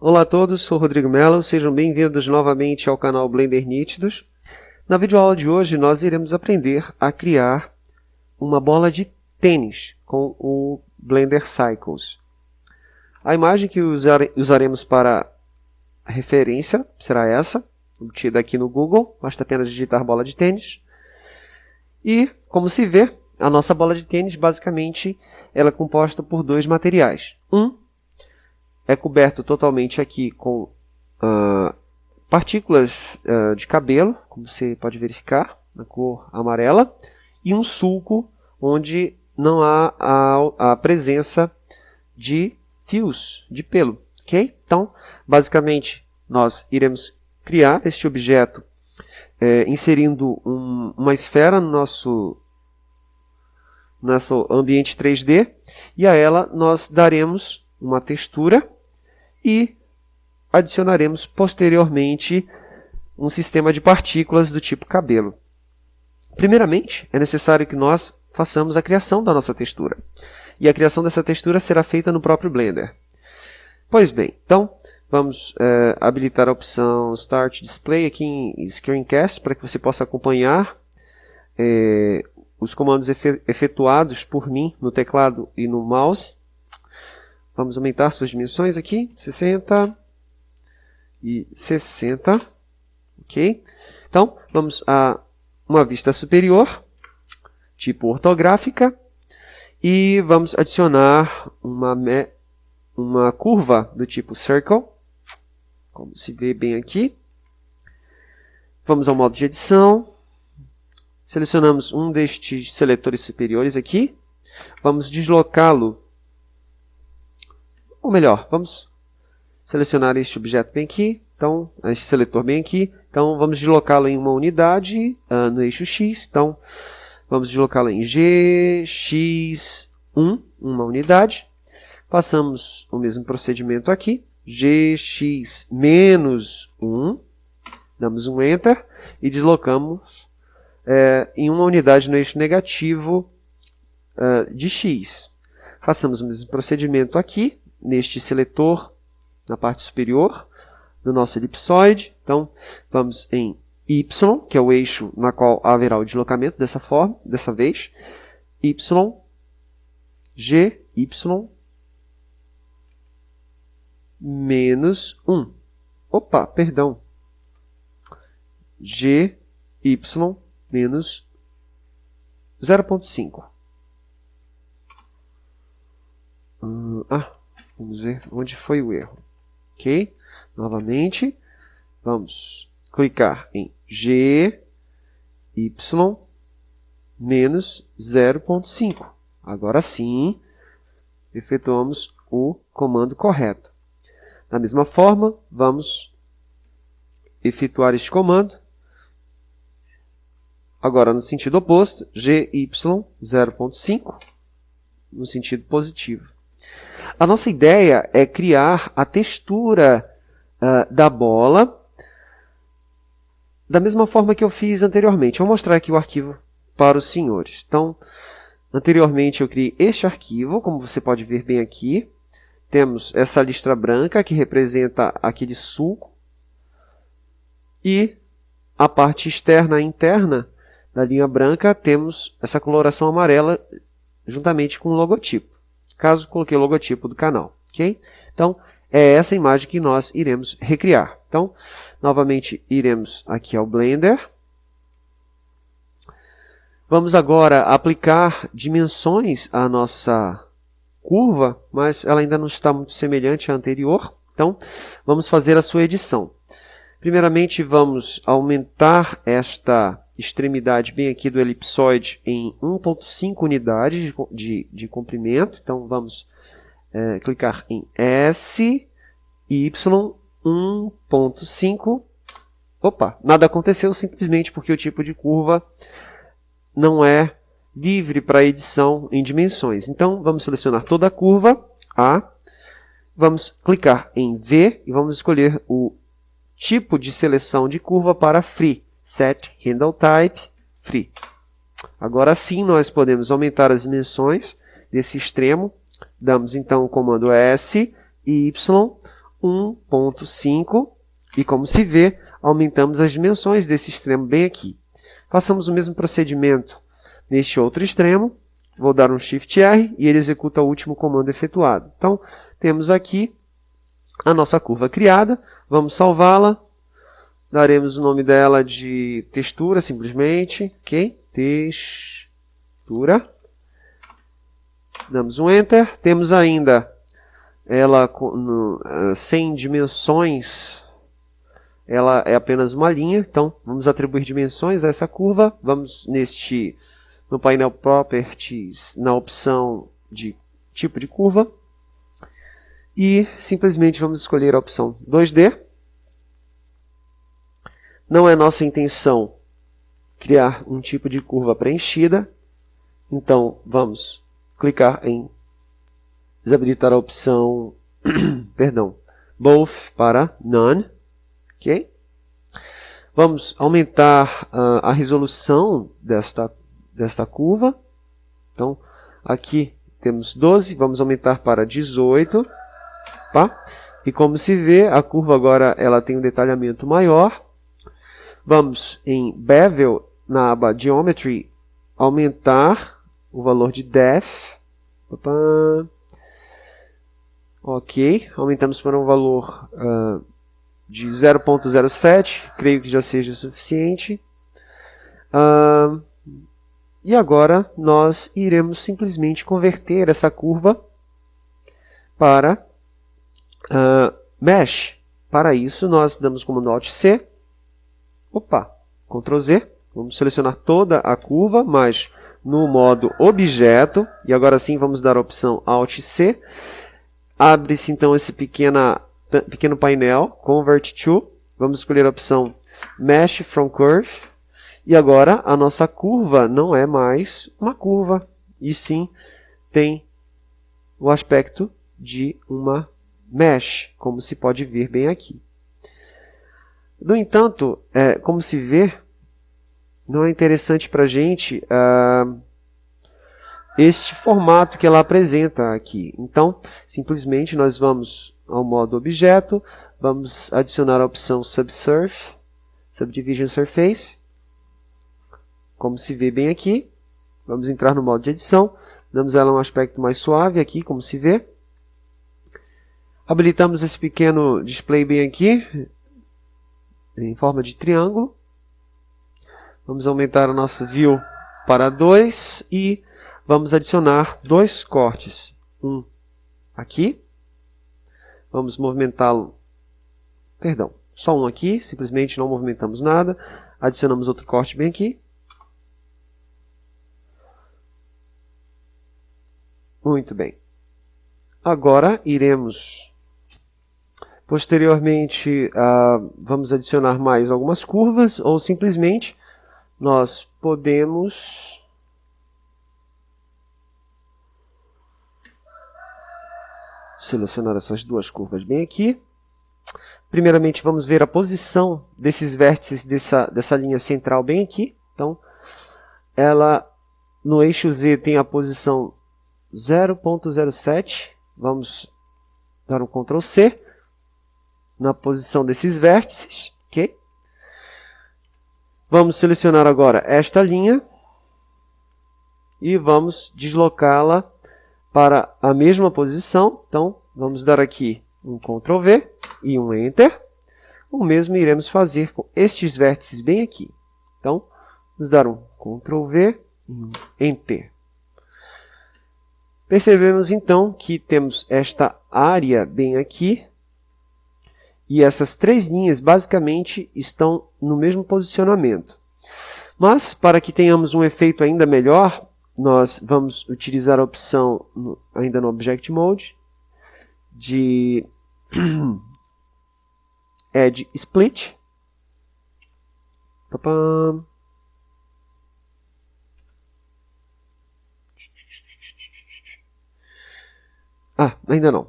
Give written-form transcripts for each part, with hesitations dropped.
Olá a todos, sou Rodrigo Mello, sejam bem-vindos novamente ao canal Blender Nítidos. Na videoaula de hoje nós iremos aprender a criar uma bola de tênis com o Blender Cycles. A imagem que usaremos para referência será essa, obtida aqui no Google, basta apenas digitar bola de tênis. E, como se vê, a nossa bola de tênis basicamente ela é composta por dois materiais. Um é coberto totalmente aqui com partículas de cabelo, como você pode verificar, na cor amarela, e um sulco onde não há a presença de fios de pelo. Okay? Então, basicamente, nós iremos criar este objeto inserindo uma esfera no nosso ambiente 3D, e a ela nós daremos uma textura e adicionaremos posteriormente um sistema de partículas do tipo cabelo. Primeiramente, é necessário que nós façamos a criação da nossa textura. E a criação dessa textura será feita no próprio Blender. Pois bem, então vamos habilitar a opção Start Display aqui em Screencast para que você possa acompanhar os comandos efetuados por mim no teclado e no mouse. Vamos aumentar suas dimensões aqui, 60 e 60. Ok? Então, vamos a uma vista superior, tipo ortográfica, e vamos adicionar uma curva do tipo Circle, como se vê bem aqui. Vamos ao modo de edição, selecionamos um destes seletores superiores aqui, vamos deslocá-lo. Ou melhor, vamos selecionar este objeto bem aqui, então, este seletor bem aqui, então vamos deslocá-lo em uma unidade no eixo X, então vamos deslocá-lo em GX1, uma unidade, passamos o mesmo procedimento aqui, GX-1, damos um Enter e deslocamos em uma unidade no eixo negativo de X. Façamos o mesmo procedimento aqui, neste seletor, na parte superior do nosso elipsoide. Então, vamos em Y, que é o eixo na qual haverá o deslocamento dessa vez. Y, G, Y, menos 1. Opa, perdão. G, Y, menos 0.5. Vamos ver onde foi o erro. Ok? Novamente, vamos clicar em G, Y, menos 0.5. Agora sim, efetuamos o comando correto. Da mesma forma, vamos efetuar este comando. Agora no sentido oposto, GY 0.5, no sentido positivo. A nossa ideia é criar a textura da bola da mesma forma que eu fiz anteriormente. Vou mostrar aqui o arquivo para os senhores. Então, anteriormente eu criei este arquivo, como você pode ver bem aqui. Temos essa listra branca que representa aquele sulco. E a parte externa e interna da linha branca temos essa coloração amarela juntamente com o logotipo. Caso coloquei o logotipo do canal. Okay? Então, é essa imagem que nós iremos recriar. Então, novamente, iremos aqui ao Blender. Vamos agora aplicar dimensões à nossa curva, mas ela ainda não está muito semelhante à anterior. Então, vamos fazer a sua edição. Primeiramente, vamos aumentar esta extremidade bem aqui do elipsoide em 1.5 unidades de comprimento. Então, vamos clicar em S, Y, 1.5. Opa, nada aconteceu simplesmente porque o tipo de curva não é livre para edição em dimensões. Então, vamos selecionar toda a curva, A. Vamos clicar em V e vamos escolher o tipo de seleção de curva para Free. Set Handle Type Free. Agora sim, nós podemos aumentar as dimensões desse extremo. Damos então o comando S, Y, 1.5 e, como se vê, aumentamos as dimensões desse extremo bem aqui. Façamos o mesmo procedimento neste outro extremo. Vou dar um Shift R e ele executa o último comando efetuado. Então, temos aqui a nossa curva criada. Vamos salvá-la. Daremos o nome dela de textura, simplesmente. Ok? Textura. Damos um Enter. Temos ainda ela sem dimensões. Ela é apenas uma linha. Então, vamos atribuir dimensões a essa curva. Vamos no painel Properties, na opção de tipo de curva. E simplesmente vamos escolher a opção 2D. Não é nossa intenção criar um tipo de curva preenchida. Então, vamos clicar em desabilitar a opção perdão, Both para None. Okay? Vamos aumentar a resolução desta curva. Então, aqui temos 12, vamos aumentar para 18. Tá? E como se vê, a curva agora ela tem um detalhamento maior. Vamos em Bevel, na aba Geometry, aumentar o valor de Depth. Ok, aumentamos para um valor de 0.07, creio que já seja o suficiente. E agora nós iremos simplesmente converter essa curva para Mesh. Para isso, nós damos comando Alt-C. Ctrl Z. Vamos selecionar toda a curva, mas no modo Objeto. E agora sim vamos dar a opção Alt-C. Abre-se então esse pequeno painel, Convert to. Vamos escolher a opção Mesh from Curve. E agora a nossa curva não é mais uma curva, e sim tem o aspecto de uma mesh, como se pode ver bem aqui. No entanto, como se vê, não é interessante para a gente este formato que ela apresenta aqui. Então, simplesmente nós vamos ao modo Objeto, vamos adicionar a opção Subdivision Surface, como se vê bem aqui. Vamos entrar no modo de edição, damos a ela um aspecto mais suave aqui, como se vê. Habilitamos esse pequeno display bem aqui, em forma de triângulo. Vamos aumentar o nosso View para 2 e vamos adicionar 2 cortes. Um aqui. Vamos movimentá-lo. Perdão, só um aqui, simplesmente não movimentamos nada. Adicionamos outro corte bem aqui. Muito bem. Agora iremos, posteriormente, vamos adicionar mais algumas curvas, ou simplesmente nós podemos selecionar essas duas curvas bem aqui. Primeiramente vamos ver a posição desses vértices dessa linha central bem aqui. Então, ela no eixo Z tem a posição 0.07. Vamos dar um Ctrl C na posição desses vértices. Okay? Vamos selecionar agora esta linha e vamos deslocá-la para a mesma posição. Então, vamos dar aqui um Ctrl V e um Enter. O mesmo iremos fazer com estes vértices bem aqui. Então, vamos dar um Ctrl V e um Enter. Percebemos então que temos esta área bem aqui e essas três linhas basicamente estão no mesmo posicionamento. Mas para que tenhamos um efeito ainda melhor, nós vamos utilizar a opção, ainda no Object Mode, de Edge Split. Ainda não.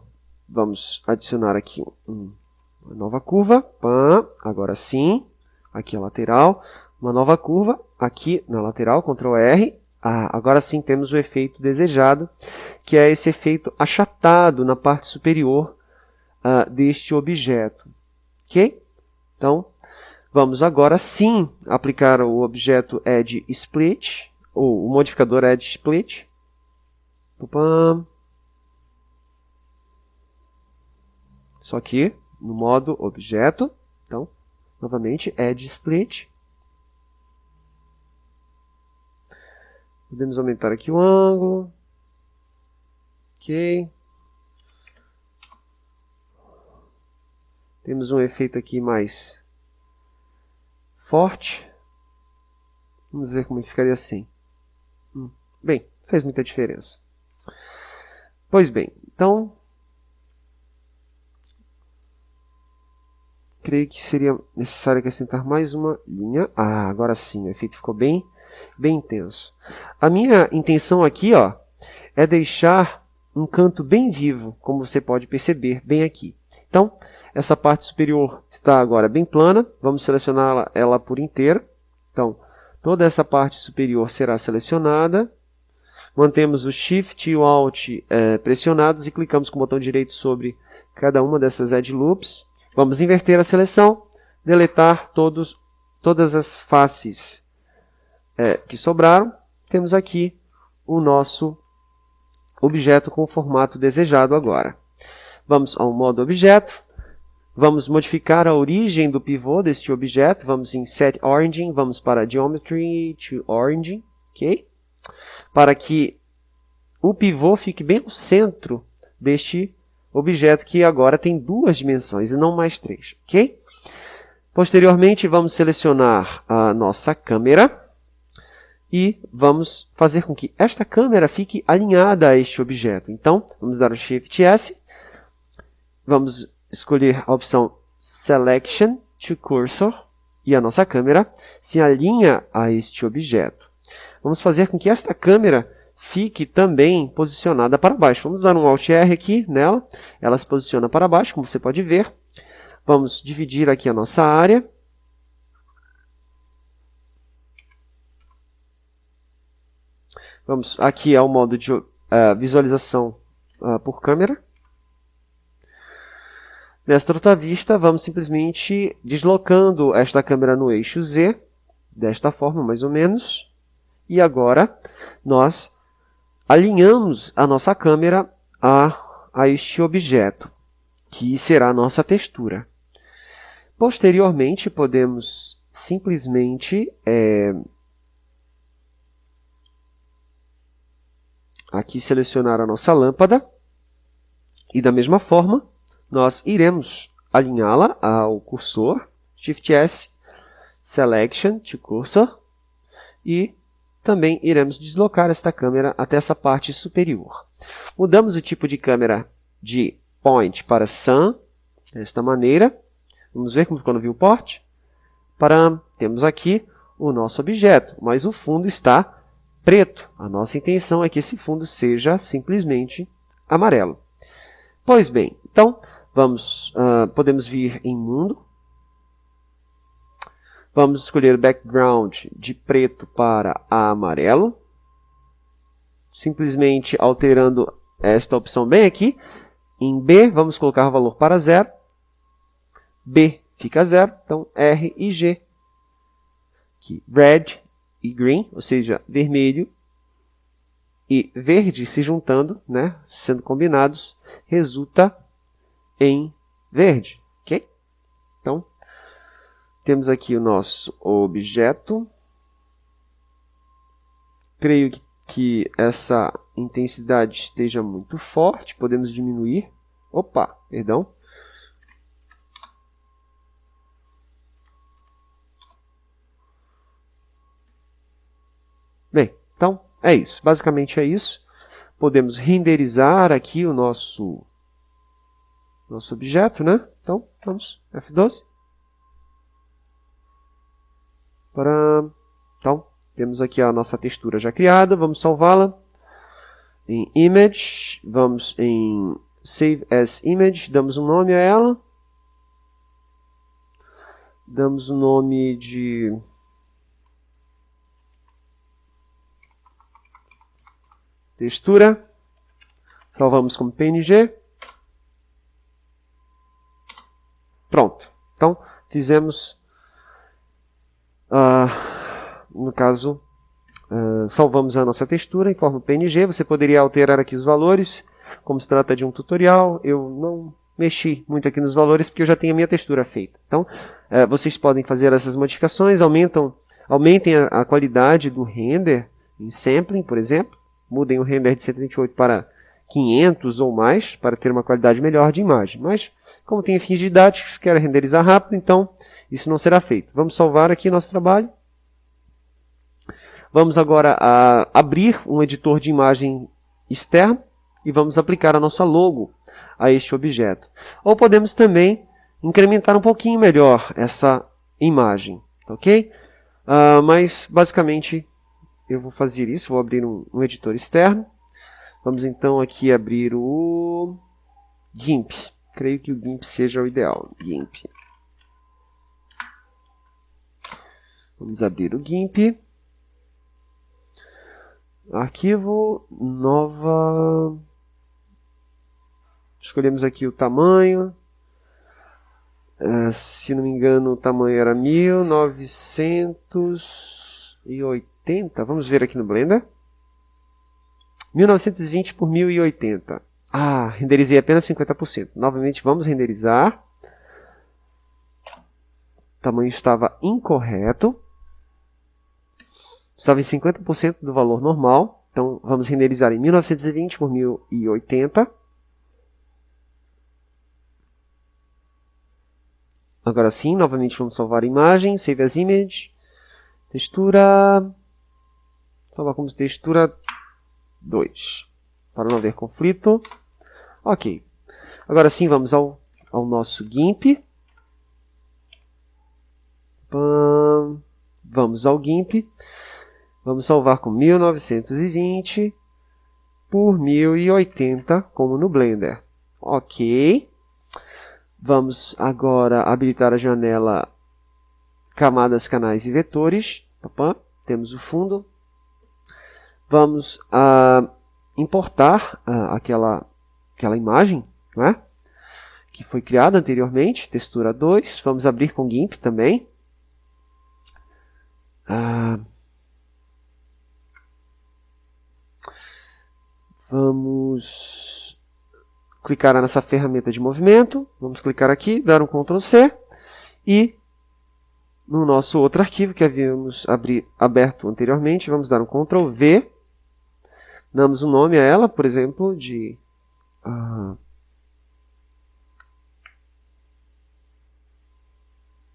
Vamos adicionar aqui uma nova curva. Agora sim. Aqui a lateral. Uma nova curva. Aqui na lateral. Ctrl R. Agora sim temos o efeito desejado, que é esse efeito achatado na parte superior deste objeto. Ok? Então, vamos agora sim aplicar o objeto addSplit, ou o modificador addSplit. Só que no modo objeto. Então, novamente, addSplit. Podemos aumentar aqui o ângulo. Ok. Temos um efeito aqui mais forte. Vamos ver como ficaria assim. Bem, fez muita diferença. Pois bem, então creio que seria necessário acrescentar mais uma linha. Agora sim, o efeito ficou bem intenso. A minha intenção aqui, é deixar um canto bem vivo, como você pode perceber bem aqui. Então, essa parte superior está agora bem plana. Vamos selecionar ela por inteiro. Então, toda essa parte superior será selecionada. Mantemos o Shift e o Alt pressionados e clicamos com o botão direito sobre cada uma dessas edge loops. Vamos inverter a seleção, deletar todas as faces que sobraram. Temos aqui o nosso objeto com o formato desejado agora. Vamos ao modo objeto. Vamos modificar a origem do pivô deste objeto. Vamos em Set Origin, vamos para Geometry to Origin, ok? Para que o pivô fique bem no centro deste objeto, que agora tem 2 dimensões e não mais 3, ok? Posteriormente, vamos selecionar a nossa câmera e vamos fazer com que esta câmera fique alinhada a este objeto. Então, vamos dar o Shift S, vamos escolher a opção Selection to Cursor e a nossa câmera se alinha a este objeto. Vamos fazer com que esta câmera fique também posicionada para baixo. Vamos dar um Alt R aqui nela, ela se posiciona para baixo, como você pode ver. Vamos dividir aqui a nossa área. Vamos aqui ao modo de visualização por câmera. Nesta outra vista, vamos simplesmente deslocando esta câmera no eixo Z, desta forma mais ou menos. E agora nós alinhamos a nossa câmera a este objeto, que será a nossa textura. Posteriormente, podemos simplesmente aqui selecionar a nossa lâmpada e da mesma forma nós iremos alinhá-la ao cursor, Shift S, Selection to Cursor, e também iremos deslocar esta câmera até essa parte superior. Mudamos o tipo de câmera de Point para Sun, desta maneira. Vamos ver como ficou no viewport. Temos aqui o nosso objeto, mas o fundo está preto. A nossa intenção é que esse fundo seja simplesmente amarelo. Pois bem, então podemos vir em Mundo. Vamos escolher background de preto para amarelo. Simplesmente alterando esta opção bem aqui. Em B, vamos colocar o valor para 0. B fica 0. Então, R e G. Aqui, red e green, ou seja, vermelho e verde se juntando, né, sendo combinados, resulta em verde. Ok? Então, temos aqui o nosso objeto. Creio que essa intensidade esteja muito forte. Podemos diminuir. Opa, perdão. Bem, então é isso. Basicamente é isso. Podemos renderizar aqui o nosso objeto, né? Então, vamos, F12. Então, temos aqui a nossa textura já criada. Vamos salvá-la em Image. Vamos em Save as Image. Damos um nome a ela. Damos um nome de textura. Salvamos como PNG. Pronto. Então, fizemos, no caso, salvamos a nossa textura em forma PNG. Você poderia alterar aqui os valores. Como se trata de um tutorial, eu não mexi muito aqui nos valores, porque eu já tenho a minha textura feita. Então, vocês podem fazer essas modificações, aumentem a qualidade do render em sampling, por exemplo. Mudem o render de 128 para 500 ou mais, para ter uma qualidade melhor de imagem. Mas, como tem fins didáticos, quero renderizar rápido, então isso não será feito. Vamos salvar aqui nosso trabalho. Vamos agora abrir um editor de imagem externo e vamos aplicar a nossa logo a este objeto. Ou podemos também incrementar um pouquinho melhor essa imagem, ok? Mas, basicamente, eu vou fazer isso, vou abrir um editor externo. Vamos então aqui abrir o GIMP. Creio que o GIMP seja o ideal. GIMP. Vamos abrir o GIMP. Arquivo, nova... Escolhemos aqui o tamanho. Se não me engano, o tamanho era 1980. Vamos ver aqui no Blender. 1920 por 1080. Renderizei apenas 50%. Novamente, vamos renderizar. O tamanho estava incorreto. Estava em 50% do valor normal. Então, vamos renderizar em 1920 por 1080. Agora sim, novamente vamos salvar a imagem. Save as image. Textura. Salvar como textura 2. Para não haver conflito. Ok. Agora sim, vamos ao nosso GIMP. Vamos ao GIMP. Vamos salvar com 1920 por 1080, como no Blender. Ok. Vamos agora habilitar a janela Camadas, Canais e Vetores. Temos o fundo. Vamos importar aquela imagem, né, que foi criada anteriormente, textura 2. Vamos abrir com GIMP também. Vamos clicar nessa ferramenta de movimento. Vamos clicar aqui, dar um Ctrl C. E no nosso outro arquivo que havíamos aberto anteriormente, vamos dar um Ctrl V. Damos um nome a ela, por exemplo, de...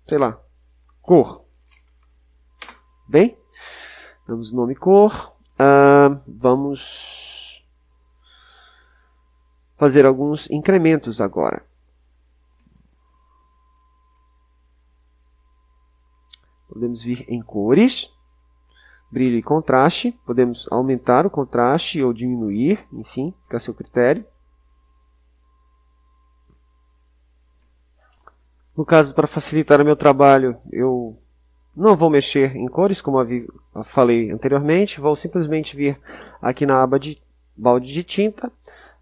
sei lá, cor. Bem, damos o nome cor. Vamos fazer alguns incrementos agora. Podemos vir em cores, brilho e contraste. Podemos aumentar o contraste ou diminuir, enfim, fica a seu critério. No caso, para facilitar o meu trabalho, eu não vou mexer em cores, como eu falei anteriormente. Vou simplesmente vir aqui na aba de balde de tinta.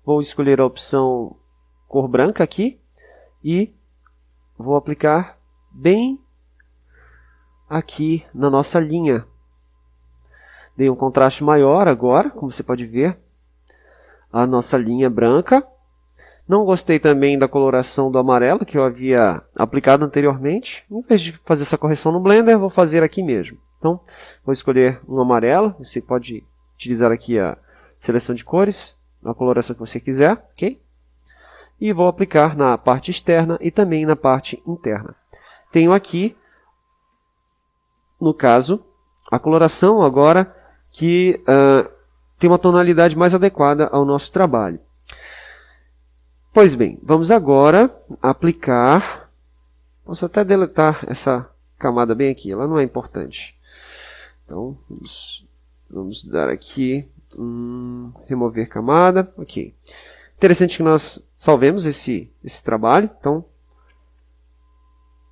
Vou escolher a opção cor branca aqui e vou aplicar bem aqui na nossa linha. Dei um contraste maior agora, como você pode ver, a nossa linha branca. Não gostei também da coloração do amarelo que eu havia aplicado anteriormente. Em vez de fazer essa correção no Blender, vou fazer aqui mesmo. Então, vou escolher um amarelo. Você pode utilizar aqui a seleção de cores, a coloração que você quiser, ok? E vou aplicar na parte externa e também na parte interna. Tenho aqui, no caso, a coloração agora que tem uma tonalidade mais adequada ao nosso trabalho. Pois bem, vamos agora aplicar... Posso até deletar essa camada bem aqui, ela não é importante. Então, vamos dar aqui... remover camada, ok. Interessante que nós salvemos esse trabalho. Então,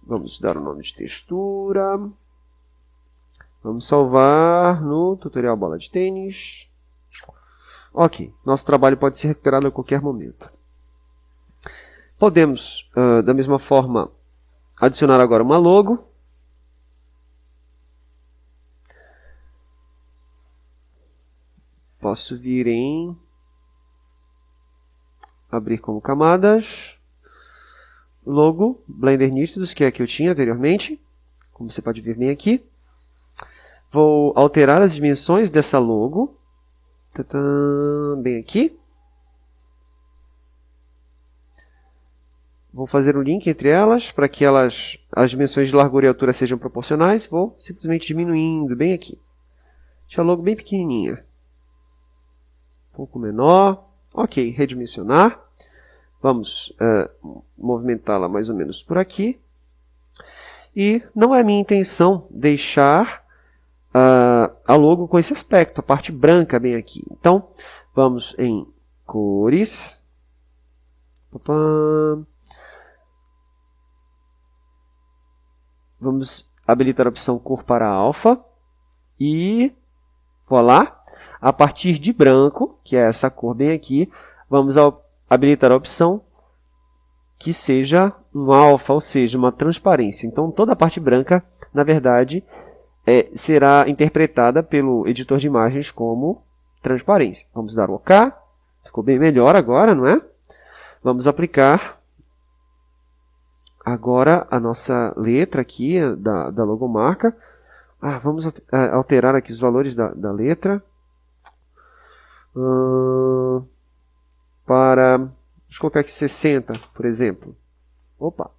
vamos dar o nome de textura. Vamos salvar no tutorial bola de tênis. Ok, nosso trabalho pode ser recuperado a qualquer momento. Podemos, da mesma forma, adicionar agora uma logo. Posso vir em abrir como camadas, logo, Blender Nítidos, que é a que eu tinha anteriormente, como você pode ver bem aqui. Vou alterar as dimensões dessa logo, bem aqui. Vou fazer um link entre elas, para que as dimensões de largura e altura sejam proporcionais. Vou simplesmente diminuindo bem aqui. Deixa a logo bem pequenininha. Um pouco menor. Ok, redimensionar. Vamos movimentá-la mais ou menos por aqui. E não é minha intenção deixar a logo com esse aspecto, a parte branca bem aqui. Então, vamos em cores. Vamos habilitar a opção cor para alfa. E, voilá, a partir de branco, que é essa cor bem aqui, vamos habilitar a opção que seja um alfa, ou seja, uma transparência. Então, toda a parte branca, na verdade, será interpretada pelo editor de imagens como transparência. Vamos dar o OK. Ficou bem melhor agora, não é? Vamos aplicar agora a nossa letra aqui da logomarca. Vamos alterar aqui os valores da letra. Deixa eu colocar aqui 60, por exemplo. Opa!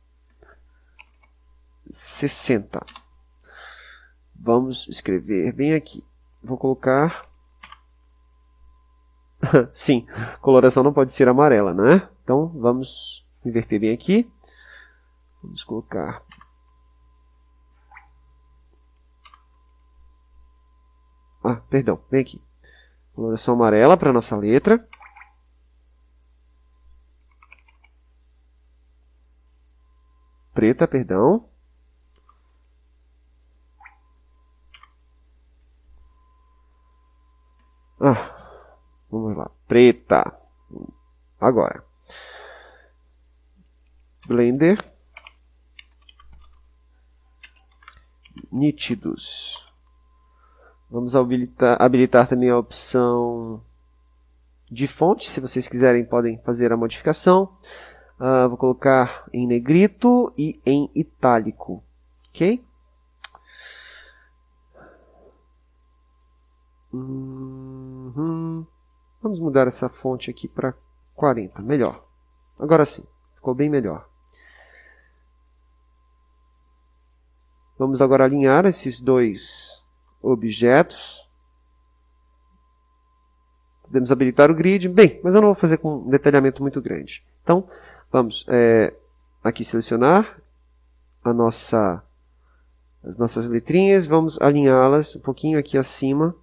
60. Vamos escrever bem aqui. Vou colocar... Sim, coloração não pode ser amarela, né? Então, vamos inverter bem aqui. Vamos colocar... perdão, bem aqui. Coloração amarela para a nossa letra. Preta, perdão. Vamos lá. Preta. Agora. Blender. Nítidos. Vamos habilitar também a opção de fonte. Se vocês quiserem, podem fazer a modificação. Vou colocar em negrito e em itálico. Ok? Vamos mudar essa fonte aqui para 40. Melhor. Agora sim. Ficou bem melhor. Vamos agora alinhar esses dois objetos. Podemos habilitar o grid. Bem, mas eu não vou fazer com um detalhamento muito grande. Então, vamos aqui selecionar as nossas letrinhas. Vamos alinhá-las um pouquinho aqui acima.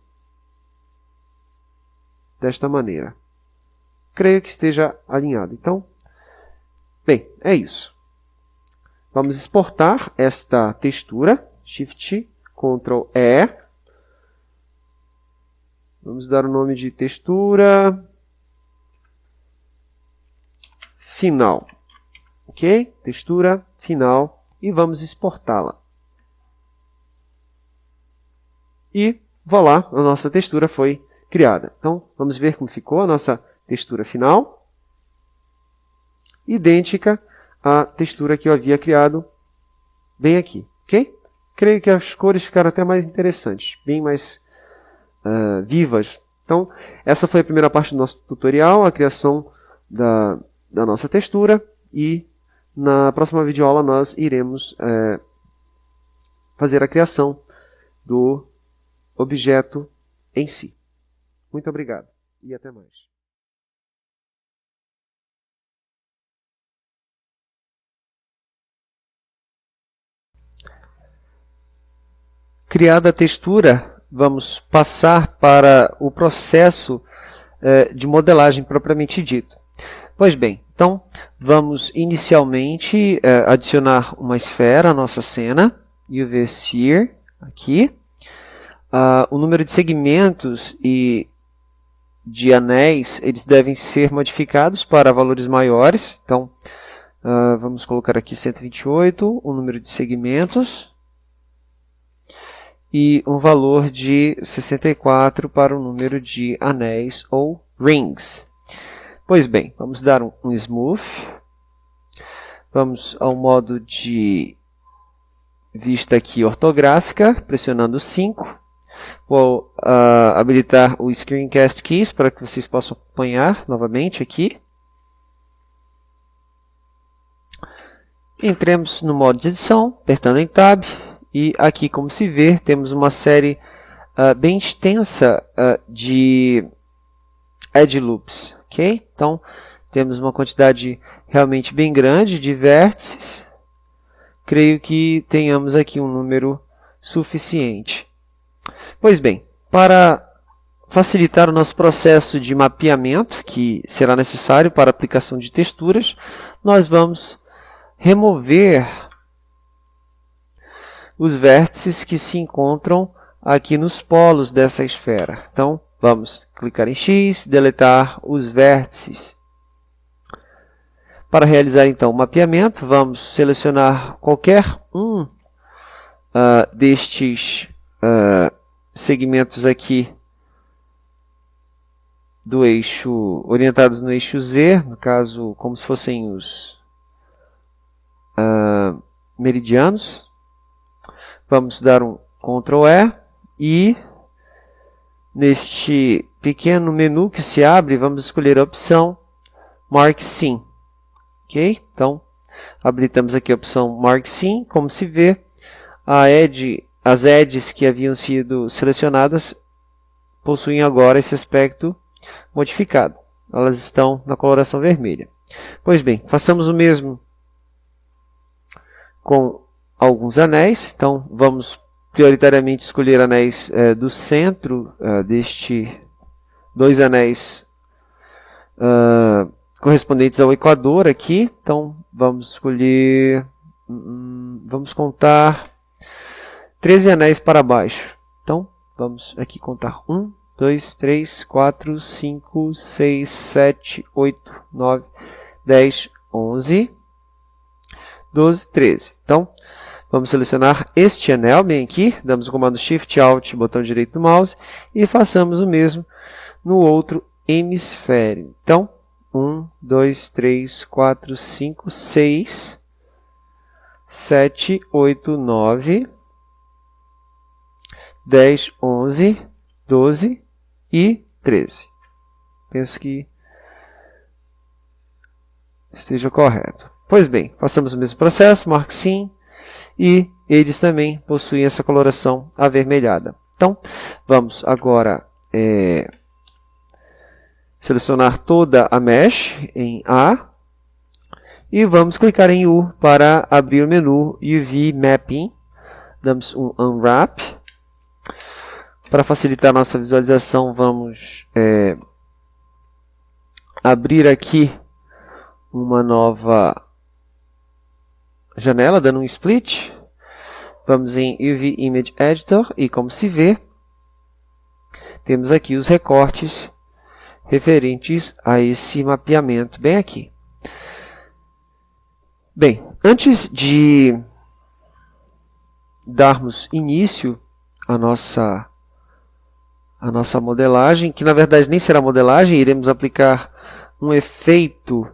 Desta maneira. Creio que esteja alinhado. Então, bem, é isso. Vamos exportar esta textura. Shift, Ctrl E. Vamos dar o nome de textura final. Ok? Textura final. E vamos exportá-la. E, voilá, a nossa textura foi criada. Então, vamos ver como ficou a nossa textura final. Idêntica à textura que eu havia criado bem aqui. Ok? Creio que as cores ficaram até mais interessantes, bem mais vivas. Então, essa foi a primeira parte do nosso tutorial, a criação da nossa textura. E na próxima videoaula nós iremos fazer a criação do objeto em si. Muito obrigado e até mais. Criada a textura, vamos passar para o processo de modelagem propriamente dito. Pois bem, então vamos inicialmente adicionar uma esfera à nossa cena, UV Sphere, aqui. O número de segmentos e de anéis, eles devem ser modificados para valores maiores. Então, Vamos colocar aqui 128, o número de segmentos, e um valor de 64 para o número de anéis ou rings. Pois bem, vamos dar um smooth. Vamos ao modo de vista aqui ortográfica, pressionando 5. Vou habilitar o Screencast Keys para que vocês possam acompanhar novamente aqui. Entremos no modo de edição, apertando em Tab. E aqui, como se vê, temos uma série bem extensa de edge loops. Okay? Então, temos uma quantidade realmente bem grande de vértices. Creio que tenhamos aqui um número suficiente. Pois bem, para facilitar o nosso processo de mapeamento, que será necessário para a aplicação de texturas, nós vamos remover os vértices que se encontram aqui nos polos dessa esfera. Então, vamos clicar em X, deletar os vértices. Para realizar então o mapeamento, vamos selecionar qualquer um destes segmentos aqui do eixo, orientados no eixo Z, no caso, como se fossem os meridianos. Vamos dar um Ctrl E e neste pequeno menu que se abre, vamos escolher a opção Mark Scene. Ok? Então, habilitamos aqui a opção Mark Scene. Como se vê, as edges que haviam sido selecionadas possuem agora esse aspecto modificado. Elas estão na coloração vermelha. Pois bem, façamos o mesmo com alguns anéis. Então, vamos prioritariamente escolher anéis do centro deste 2 anéis correspondentes ao Equador aqui. Então, vamos escolher, vamos contar 13 anéis para baixo. Então, vamos aqui contar 1, 2, 3, 4, 5, 6, 7, 8, 9, 10, 11, 12, 13. Então, vamos selecionar este anel bem aqui, damos o comando Shift Alt, botão direito do mouse, e façamos o mesmo no outro hemisfério. Então, 1, 2, 3, 4, 5, 6, 7, 8, 9, 10, 11, 12 e 13. Penso que esteja correto. Pois bem, façamos o mesmo processo, Mark Scene, e eles também possuem essa coloração avermelhada. Então, vamos agora selecionar toda a mesh em A e vamos clicar em U para abrir o menu UV Mapping. Damos um Unwrap. Para facilitar a nossa visualização, vamos abrir aqui uma nova janela, dando um split. Vamos em UV Image Editor e, como se vê, temos aqui os recortes referentes a esse mapeamento bem aqui. Bem, antes de darmos início à nossa modelagem, que na verdade nem será modelagem, iremos aplicar um efeito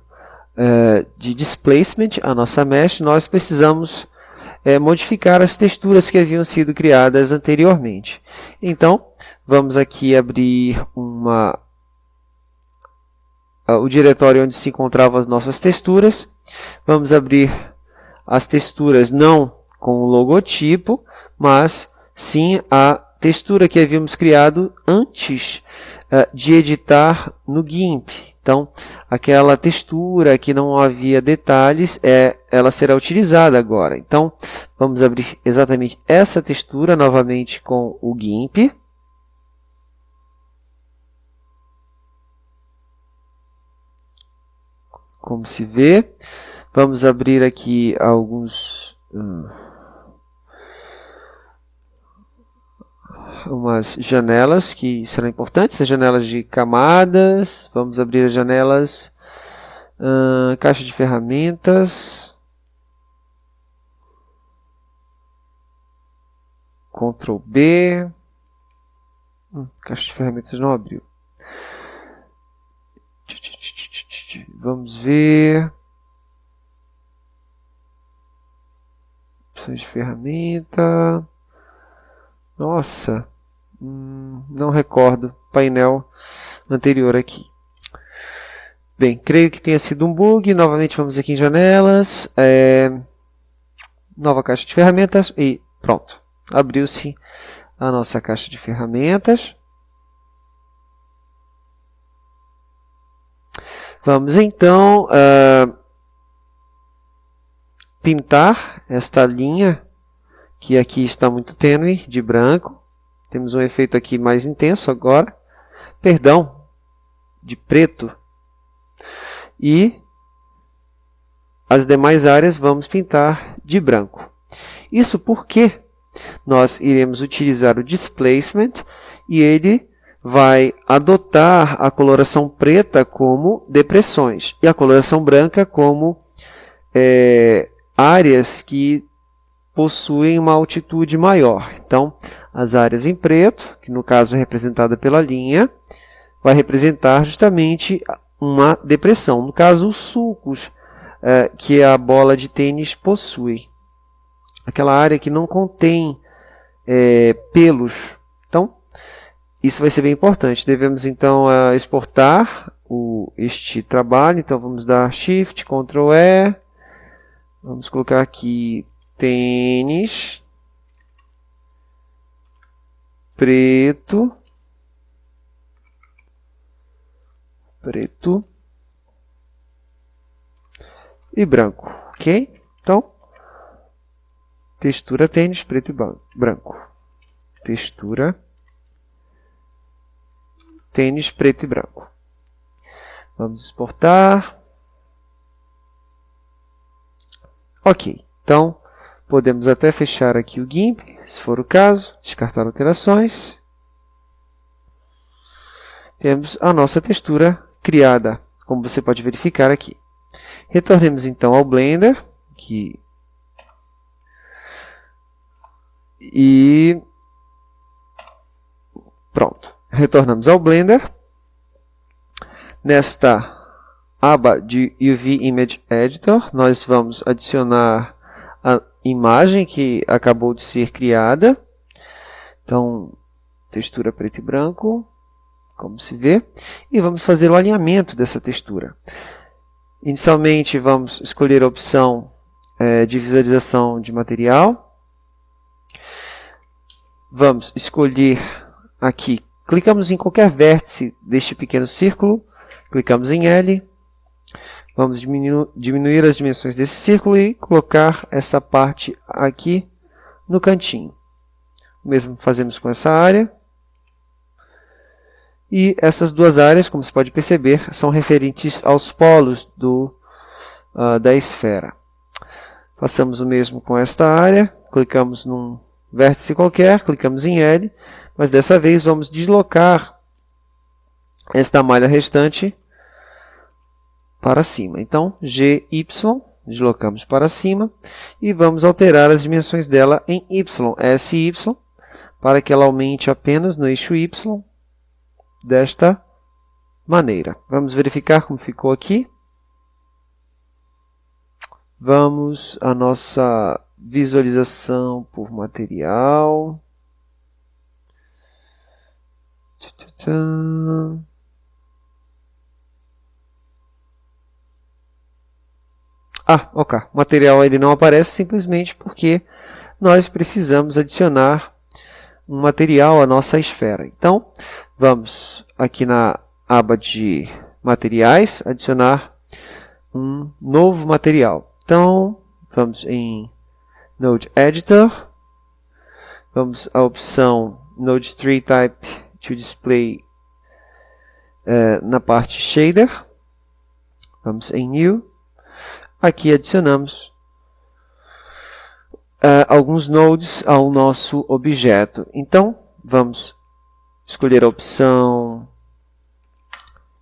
de displacement à nossa mesh, nós precisamos modificar as texturas que haviam sido criadas anteriormente. Então, vamos aqui abrir o diretório onde se encontravam as nossas texturas. Vamos abrir as texturas não com o logotipo, mas sim a textura que havíamos criado antes de editar no GIMP. Então, aquela textura que não havia detalhes, ela será utilizada agora. Então, vamos abrir exatamente essa textura novamente com o GIMP. Como se vê, vamos abrir aqui umas janelas que serão importantes, as janelas de camadas. Vamos abrir as janelas Caixa de ferramentas. Ctrl B. Caixa de ferramentas não abriu. Vamos ver. Opções de ferramenta. Nossa. Não recordo. Painel anterior aqui. Bem, creio que tenha sido um bug. Novamente vamos aqui em janelas. Nova caixa de ferramentas. E pronto. Abriu-se a nossa caixa de ferramentas. Vamos então pintar esta linha, que aqui está muito tênue, de branco. Temos um efeito aqui mais intenso agora. Perdão, de preto. E as demais áreas vamos pintar de branco. Isso porque nós iremos utilizar o displacement e ele vai adotar a coloração preta como depressões e a coloração branca como áreas que possuem uma altitude maior. Então, as áreas em preto, que no caso é representada pela linha, vai representar justamente uma depressão. No caso, os sulcos que a bola de tênis possui. Aquela área que não contém pelos. Então, isso vai ser bem importante. Devemos, então, exportar este trabalho. Então, vamos dar Shift, Ctrl E. Vamos colocar aqui tênis preto e branco, ok? Então, textura tênis preto e branco. Textura tênis preto e branco. Vamos exportar. Ok, então podemos até fechar aqui o GIMP, se for o caso, descartar alterações. Temos a nossa textura criada, como você pode verificar aqui. Retornemos então ao Blender, e pronto. Retornamos ao Blender. Nesta aba de UV Image Editor, nós vamos adicionar a imagem que acabou de ser criada. Então, textura preto e branco, como se vê, e vamos fazer o alinhamento dessa textura. Inicialmente, vamos escolher a opção de visualização de material. Vamos escolher aqui, clicamos em qualquer vértice deste pequeno círculo, clicamos em L, vamos diminuir as dimensões desse círculo e colocar essa parte aqui no cantinho. O mesmo fazemos com essa área. E essas duas áreas, como você pode perceber, são referentes aos polos da esfera. Façamos o mesmo com esta área, clicamos num vértice qualquer, clicamos em L, mas dessa vez vamos deslocar esta malha restante para cima. Então, GY, deslocamos para cima e vamos alterar as dimensões dela em Y, SY, para que ela aumente apenas no eixo Y, desta maneira. Vamos verificar como ficou aqui. Vamos à nossa visualização por material. Ok. O material ele não aparece simplesmente porque nós precisamos adicionar um material à nossa esfera. Então, vamos aqui na aba de materiais, adicionar um novo material. Então, vamos em Node Editor, vamos à opção Node Tree Type to Display na parte Shader, vamos em New, aqui adicionamos alguns nodes ao nosso objeto. Então, vamos escolher a opção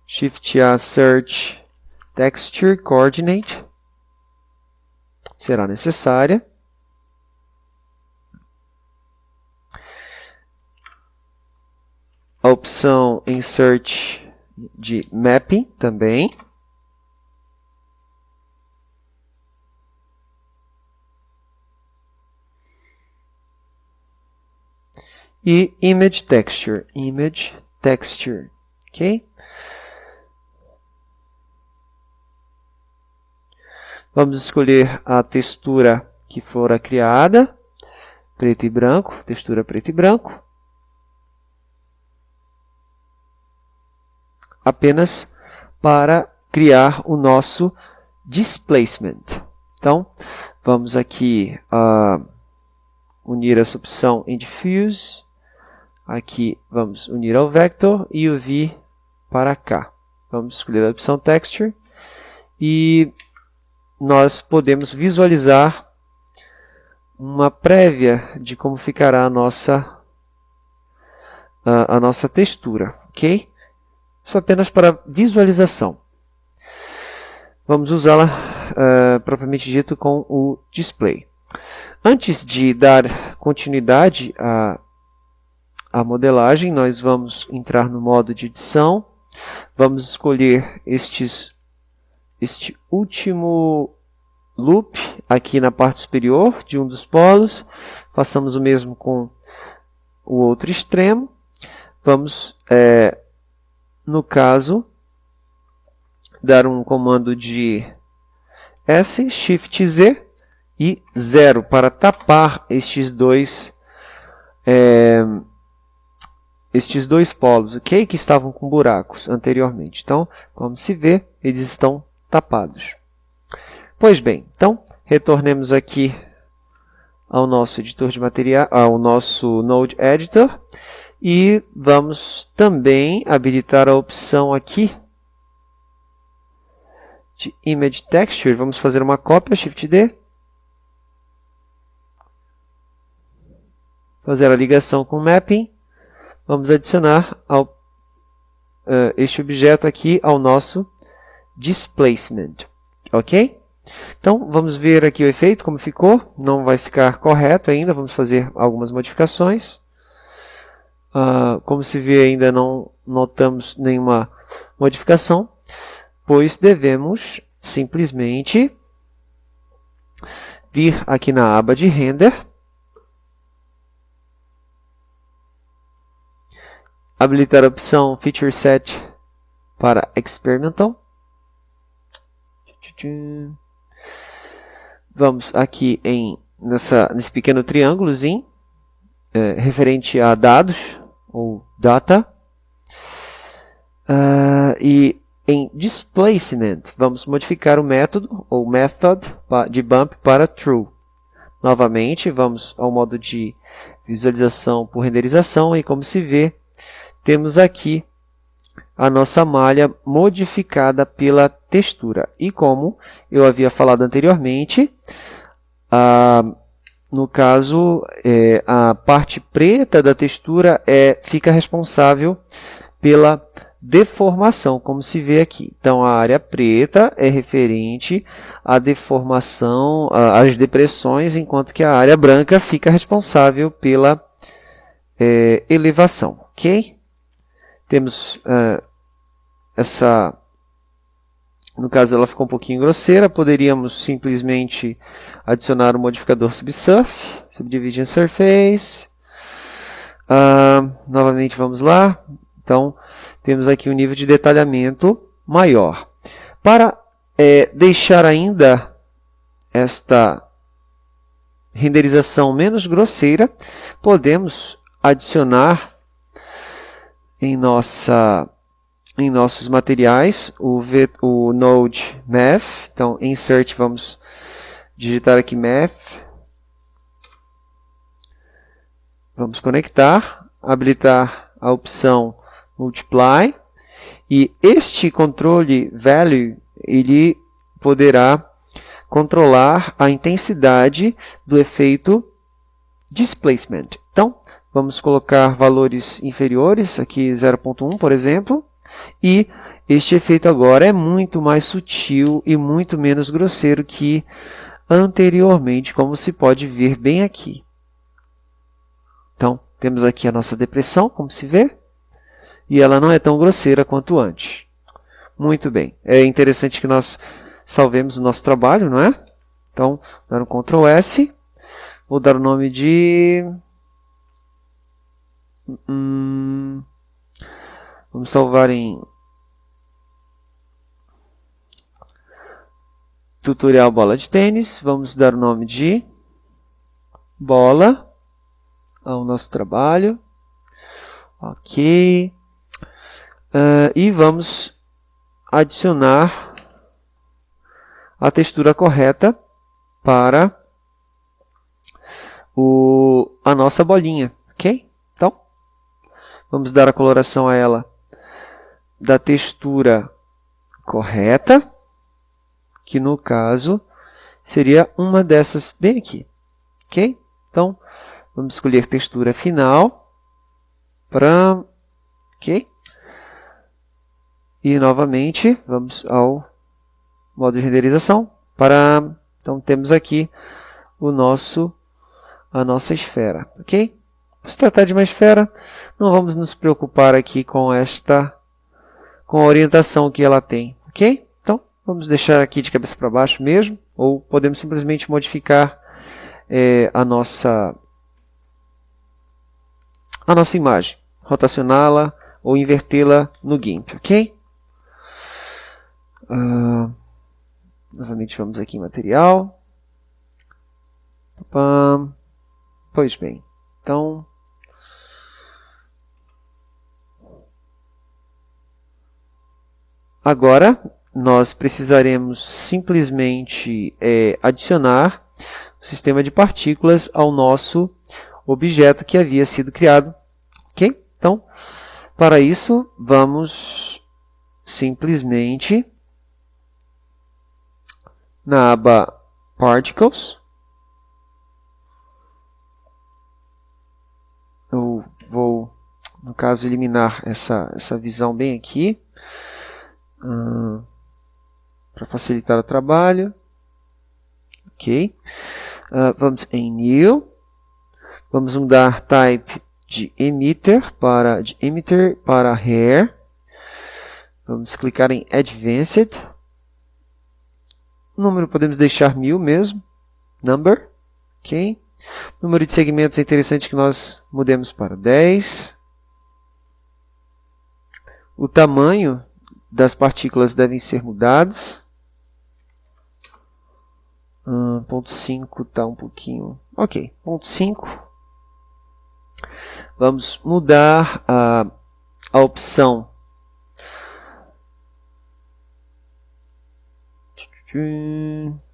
Shift A Search Texture Coordinate será necessária. A opção Insert de Mapping também. E Image Texture, ok? Vamos escolher a textura que fora criada, preto e branco, textura preto e branco. Apenas para criar o nosso displacement. Então, vamos aqui unir essa opção em Diffuse. Aqui vamos unir ao Vector e o V para cá. Vamos escolher a opção Texture e nós podemos visualizar uma prévia de como ficará a nossa textura, ok? Isso apenas para visualização. Vamos usá-la, propriamente dito, com o display. Antes de dar continuidade à modelagem, nós vamos entrar no modo de edição. Vamos escolher este último loop aqui na parte superior de um dos polos. Façamos o mesmo com o outro extremo. Vamos, no caso, dar um comando de S, Shift Z e 0 para tapar estes dois polos, ok? Que estavam com buracos anteriormente. Então, como se vê, eles estão tapados. Pois bem, então, retornemos aqui ao nosso editor de material, ao nosso Node Editor, e vamos também habilitar a opção aqui de Image Texture. Vamos fazer uma cópia, Shift D, fazer a ligação com o Mapping. Vamos adicionar este objeto aqui ao nosso Displacement, ok? Então, vamos ver aqui o efeito, como ficou. Não vai ficar correto ainda, vamos fazer algumas modificações. Como se vê, ainda não notamos nenhuma modificação, pois devemos simplesmente vir aqui na aba de Render, habilitar a opção Feature Set para Experimental. Vamos aqui nesse pequeno triângulozinho, referente a dados, ou data. E em Displacement, vamos modificar o método, ou method, de bump para true. Novamente, vamos ao modo de visualização por renderização, e como se vê, temos aqui a nossa malha modificada pela textura. E como eu havia falado anteriormente, no caso, a parte preta da textura fica responsável pela deformação, como se vê aqui. Então, a área preta é referente à deformação, às depressões, enquanto que a área branca fica responsável pela elevação. Ok? Temos no caso, ela ficou um pouquinho grosseira. Poderíamos simplesmente adicionar o modificador Subsurf, Subdivision Surface. Novamente, vamos lá. Então, temos aqui um nível de detalhamento maior. Para deixar ainda esta renderização menos grosseira, podemos adicionar em nossos materiais o Node Math. Então, Insert, vamos digitar aqui Math. Vamos conectar, habilitar a opção Multiply. E este controle Value, ele poderá controlar a intensidade do efeito Displacement. Então, vamos colocar valores inferiores, aqui 0.1, por exemplo, e este efeito agora é muito mais sutil e muito menos grosseiro que anteriormente, como se pode ver bem aqui. Então, temos aqui a nossa depressão, como se vê, e ela não é tão grosseira quanto antes. Muito bem. É interessante que nós salvemos o nosso trabalho, não é? Então, dar um Ctrl S. Vou dar o nome de... Vamos salvar em... Tutorial bola de tênis. Vamos dar o nome de... Bola. Ao nosso trabalho. Ok. E vamos adicionar a textura correta para a nossa bolinha, ok? Então, vamos dar a coloração a ela da textura correta, que no caso seria uma dessas bem aqui, ok? Então, vamos escolher textura final para, ok? E novamente, vamos ao modo de renderização. Então, temos aqui a nossa esfera. Ok? Por se tratar de uma esfera, não vamos nos preocupar aqui com a orientação que ela tem. Ok? Então, vamos deixar aqui de cabeça para baixo mesmo, ou podemos simplesmente modificar a nossa imagem, rotacioná-la ou invertê-la no GIMP. Ok? Novamente vamos aqui em material. Pois bem, então agora nós precisaremos simplesmente adicionar o sistema de partículas ao nosso objeto que havia sido criado. Ok? Então, para isso, vamos simplesmente na aba Particles. Eu vou, no caso, eliminar essa visão bem aqui, para facilitar o trabalho. Ok. Vamos em New. Vamos mudar Type de Emitter para Hair. Vamos clicar em Advanced. O número podemos deixar 1000 mesmo. Number. Ok. Número de segmentos é interessante que nós mudemos para 10. O tamanho das partículas devem ser mudados. 0.5 está um pouquinho... Ok, 0.5. Vamos mudar a opção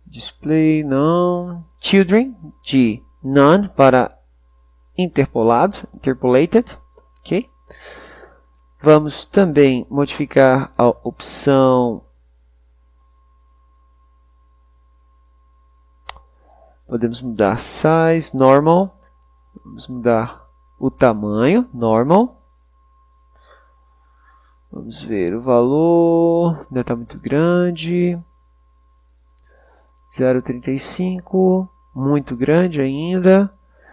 Display, não. Children, de None para Interpolated. Ok? Vamos também modificar a opção... Podemos mudar Size, Normal. Vamos mudar o tamanho, Normal. Vamos ver o valor. Ainda está muito grande. 0,35. Muito grande ainda.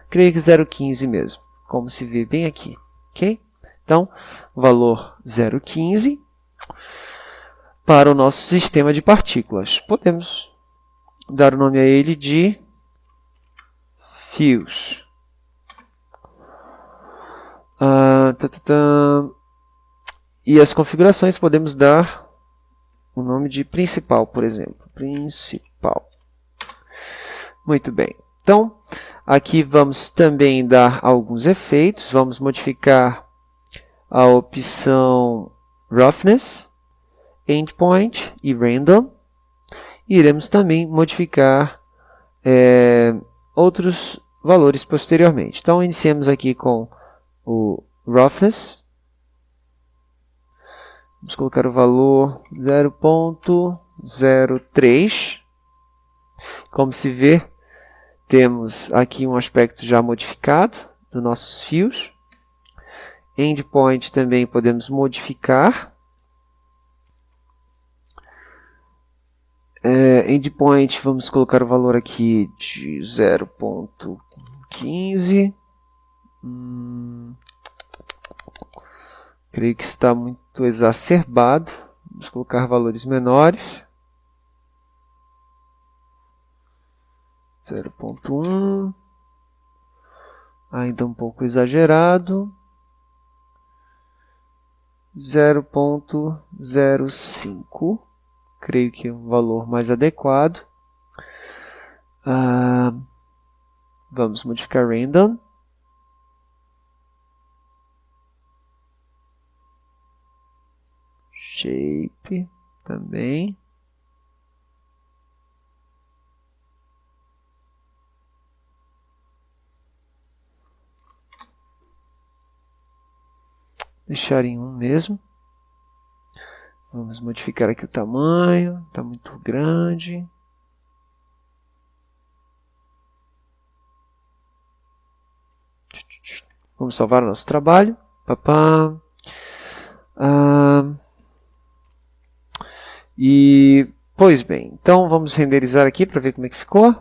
Creio que 0,15 mesmo. Como se vê bem aqui. Ok? Então, valor 0,15 para o nosso sistema de partículas. Podemos dar o nome a ele de Fios. E as configurações podemos dar o nome de principal, por exemplo. Principal. Muito bem. Então, aqui vamos também dar alguns efeitos. Vamos modificar a opção Roughness, Endpoint e Random. E iremos também modificar outros valores posteriormente. Então, iniciemos aqui com o Roughness. Vamos colocar o valor 0.03. Como se vê, temos aqui um aspecto já modificado dos nossos fios. Endpoint também podemos modificar. endpoint, vamos colocar o valor aqui de 0.15. Creio que está muito exacerbado. Vamos colocar valores menores. 0.1. Ainda um pouco exagerado. 0.05. Creio que é um valor mais adequado. Vamos modificar random. Shape também. Deixar em 1 mesmo. Vamos modificar aqui o tamanho. Está muito grande. Vamos salvar o nosso trabalho. Pois bem, então vamos renderizar aqui para ver como é que ficou.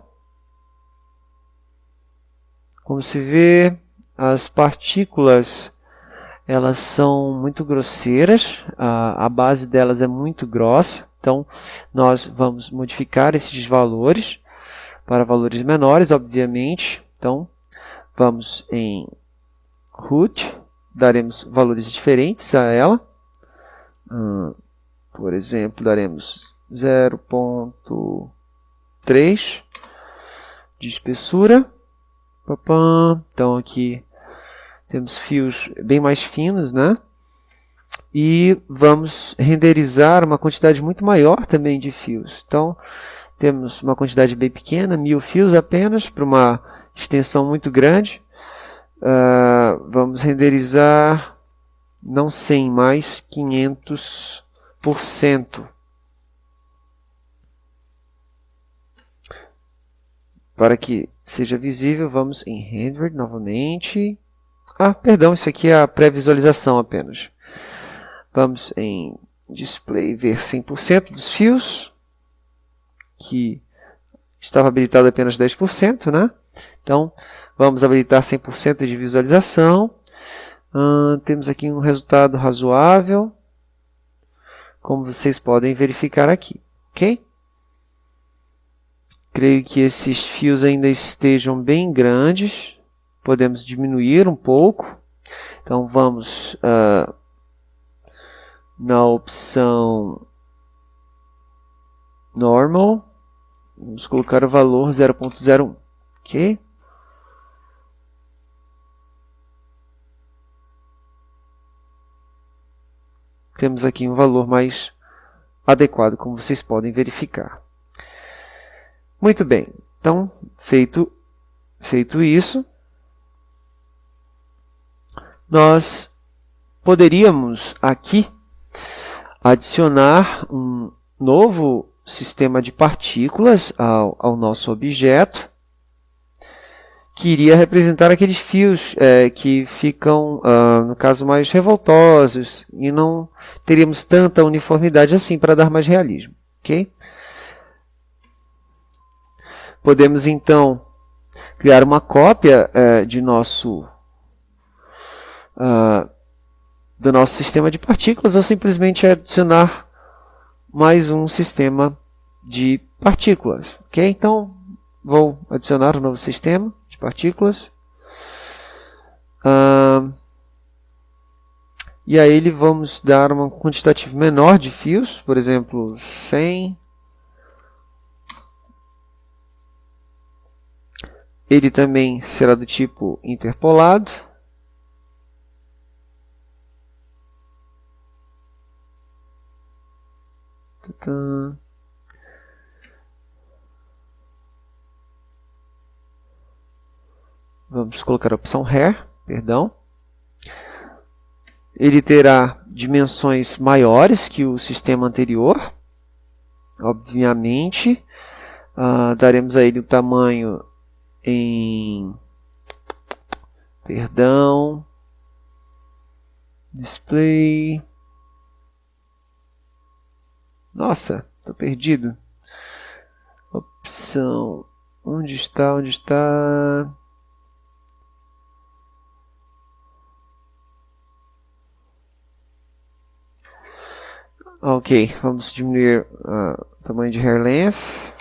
Como se vê, as partículas elas são muito grosseiras, a base delas é muito grossa, então nós vamos modificar esses valores para valores menores, obviamente. Então vamos em root, daremos valores diferentes a ela. Por exemplo, daremos 0.3 de espessura. Então aqui temos fios bem mais finos, né? E vamos renderizar uma quantidade muito maior também de fios. Então temos uma quantidade bem pequena, 1000 fios apenas, para uma extensão muito grande. Vamos renderizar não 100, mas 500%. Para que seja visível, vamos em Render novamente. Perdão, isso aqui é a pré-visualização apenas. Vamos em Display, ver 100% dos fios, que estava habilitado apenas 10%, né? Então, vamos habilitar 100% de visualização. Temos aqui um resultado razoável, como vocês podem verificar aqui, ok? Creio que esses fios ainda estejam bem grandes. Podemos diminuir um pouco. Então vamos na opção Normal. Vamos colocar o valor 0.01. Ok? Temos aqui um valor mais adequado, como vocês podem verificar. Muito bem. Então, feito isso, nós poderíamos aqui adicionar um novo sistema de partículas ao nosso objeto, que iria representar aqueles fios que ficam, no caso, mais revoltosos, e não teríamos tanta uniformidade assim para dar mais realismo. Okay? Podemos, então, criar uma cópia do nosso sistema de partículas, ou simplesmente adicionar mais um sistema de partículas. Okay? Então, vou adicionar um novo sistema de partículas. E a ele vamos dar um quantitativo menor de fios, por exemplo, 100. Ele também será do tipo interpolado. Vamos colocar a opção Hair, perdão. Ele terá dimensões maiores que o sistema anterior. Obviamente, daremos a ele o tamanho em display. Nossa, estou perdido. opção. Onde está? Onde está? Ok, vamos diminuir o tamanho de hair length.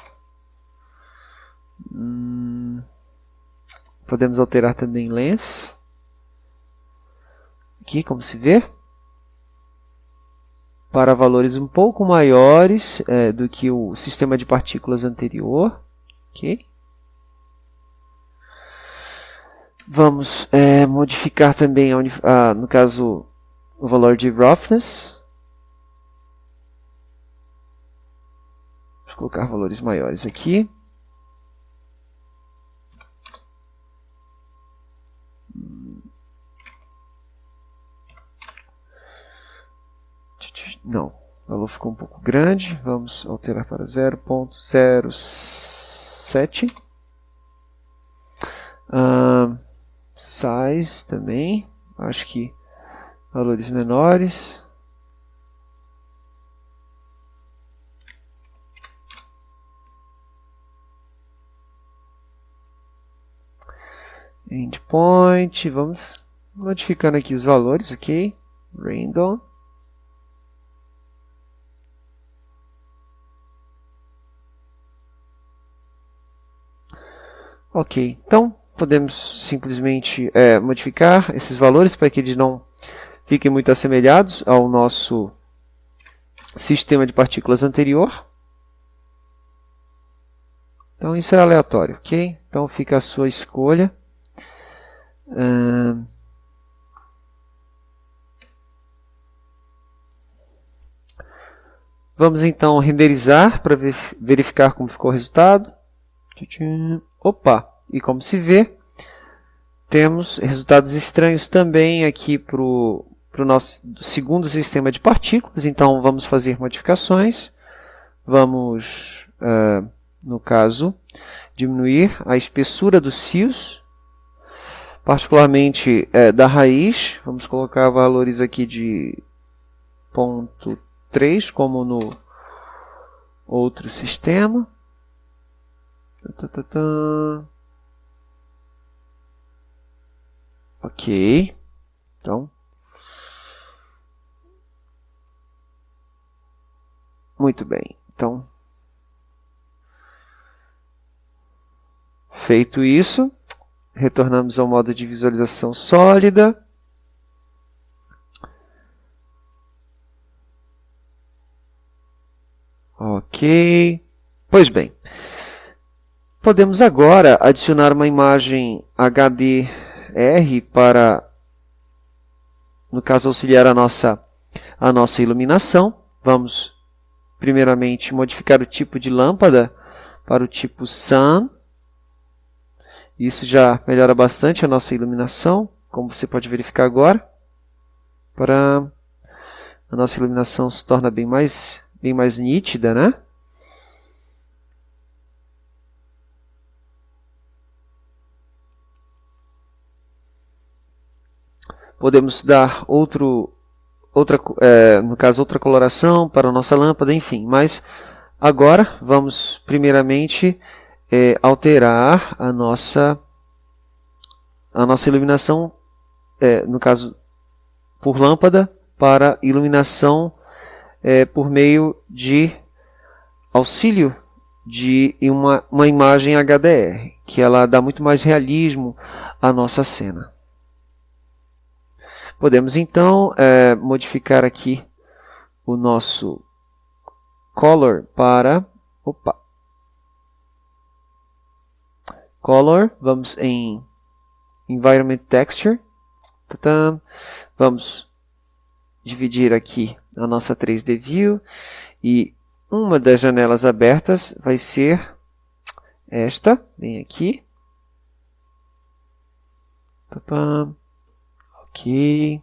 Podemos alterar também length. Aqui, como se vê, para valores um pouco maiores do que o sistema de partículas anterior. Ok. Vamos modificar também, no caso, o valor de roughness. Vou colocar valores maiores aqui. Não, o valor ficou um pouco grande. Vamos alterar para 0.07. Size também. Acho que valores menores. Endpoint. Vamos modificando aqui os valores, ok? Random. Ok, então podemos simplesmente modificar esses valores para que eles não fiquem muito assemelhados ao nosso sistema de partículas anterior. Então isso é aleatório, ok? Então fica a sua escolha. Vamos então renderizar para verificar como ficou o resultado. Opa! E como se vê, temos resultados estranhos também aqui para o nosso segundo sistema de partículas. Então vamos fazer modificações. Vamos, no caso, diminuir a espessura dos fios, particularmente da raiz. Vamos colocar valores aqui de 0.3, como no outro sistema. Ok, então, muito bem. Então, feito isso, retornamos ao modo de visualização sólida. Ok, pois bem. Podemos agora adicionar uma imagem HDR para, no caso, auxiliar a nossa iluminação. Vamos, primeiramente, modificar o tipo de lâmpada para o tipo Sun. Isso já melhora bastante a nossa iluminação, como você pode verificar agora. A nossa iluminação se torna bem mais nítida, né? Podemos dar no caso, outra coloração para a nossa lâmpada, enfim. Mas agora vamos primeiramente alterar a nossa iluminação, no caso, por lâmpada, para iluminação por meio de auxílio de uma imagem HDR, que ela dá muito mais realismo à nossa cena. Podemos então modificar aqui o nosso color para color. Vamos em Environment Texture. Vamos dividir aqui a nossa 3D View e uma das janelas abertas vai ser esta, bem aqui. Ok.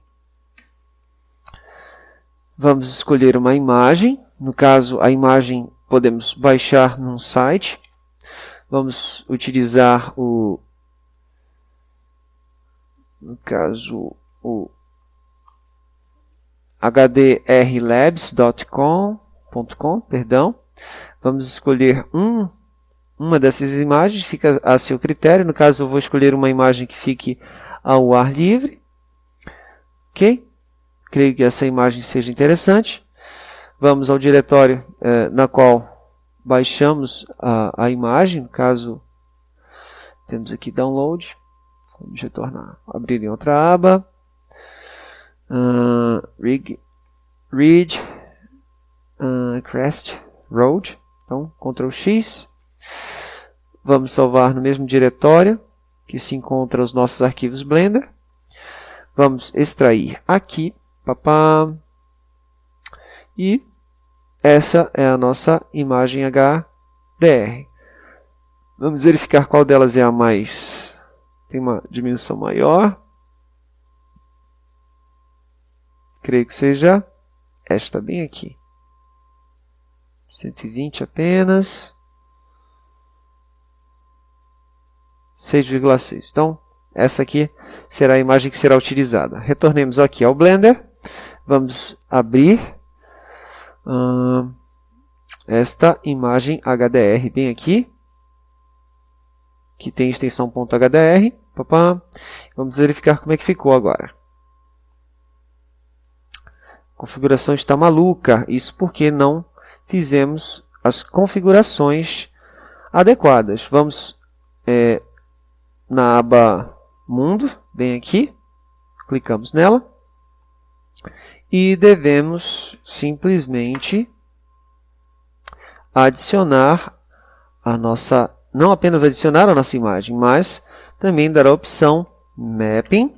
Vamos escolher uma imagem. No caso, a imagem podemos baixar num site. Vamos utilizar o hdrlabs.com, perdão. Vamos escolher um uma dessas imagens, fica a seu critério. No caso, eu vou escolher uma imagem que fique ao ar livre. Ok? Creio que essa imagem seja interessante. Vamos ao diretório na qual baixamos a imagem. No caso, temos aqui download. Vamos retornar, abrir em outra aba. Read, Crest, Road. Então, Ctrl X. Vamos salvar no mesmo diretório que se encontra os nossos arquivos Blender. Vamos extrair aqui. E essa é a nossa imagem HDR. Vamos verificar qual delas é a mais... tem uma dimensão maior. Creio que seja esta bem aqui. 120 apenas. 6,6. Então, essa aqui será a imagem que será utilizada. Retornemos aqui ao Blender. Vamos abrir esta imagem HDR bem aqui, que tem extensão .hdr. Vamos verificar como é que ficou agora. A configuração está maluca. Isso porque não fizemos as configurações adequadas. Vamos na aba Mundo, bem aqui. Clicamos nela. E devemos simplesmente adicionar a nossa... não apenas adicionar a nossa imagem, mas também dar a opção Mapping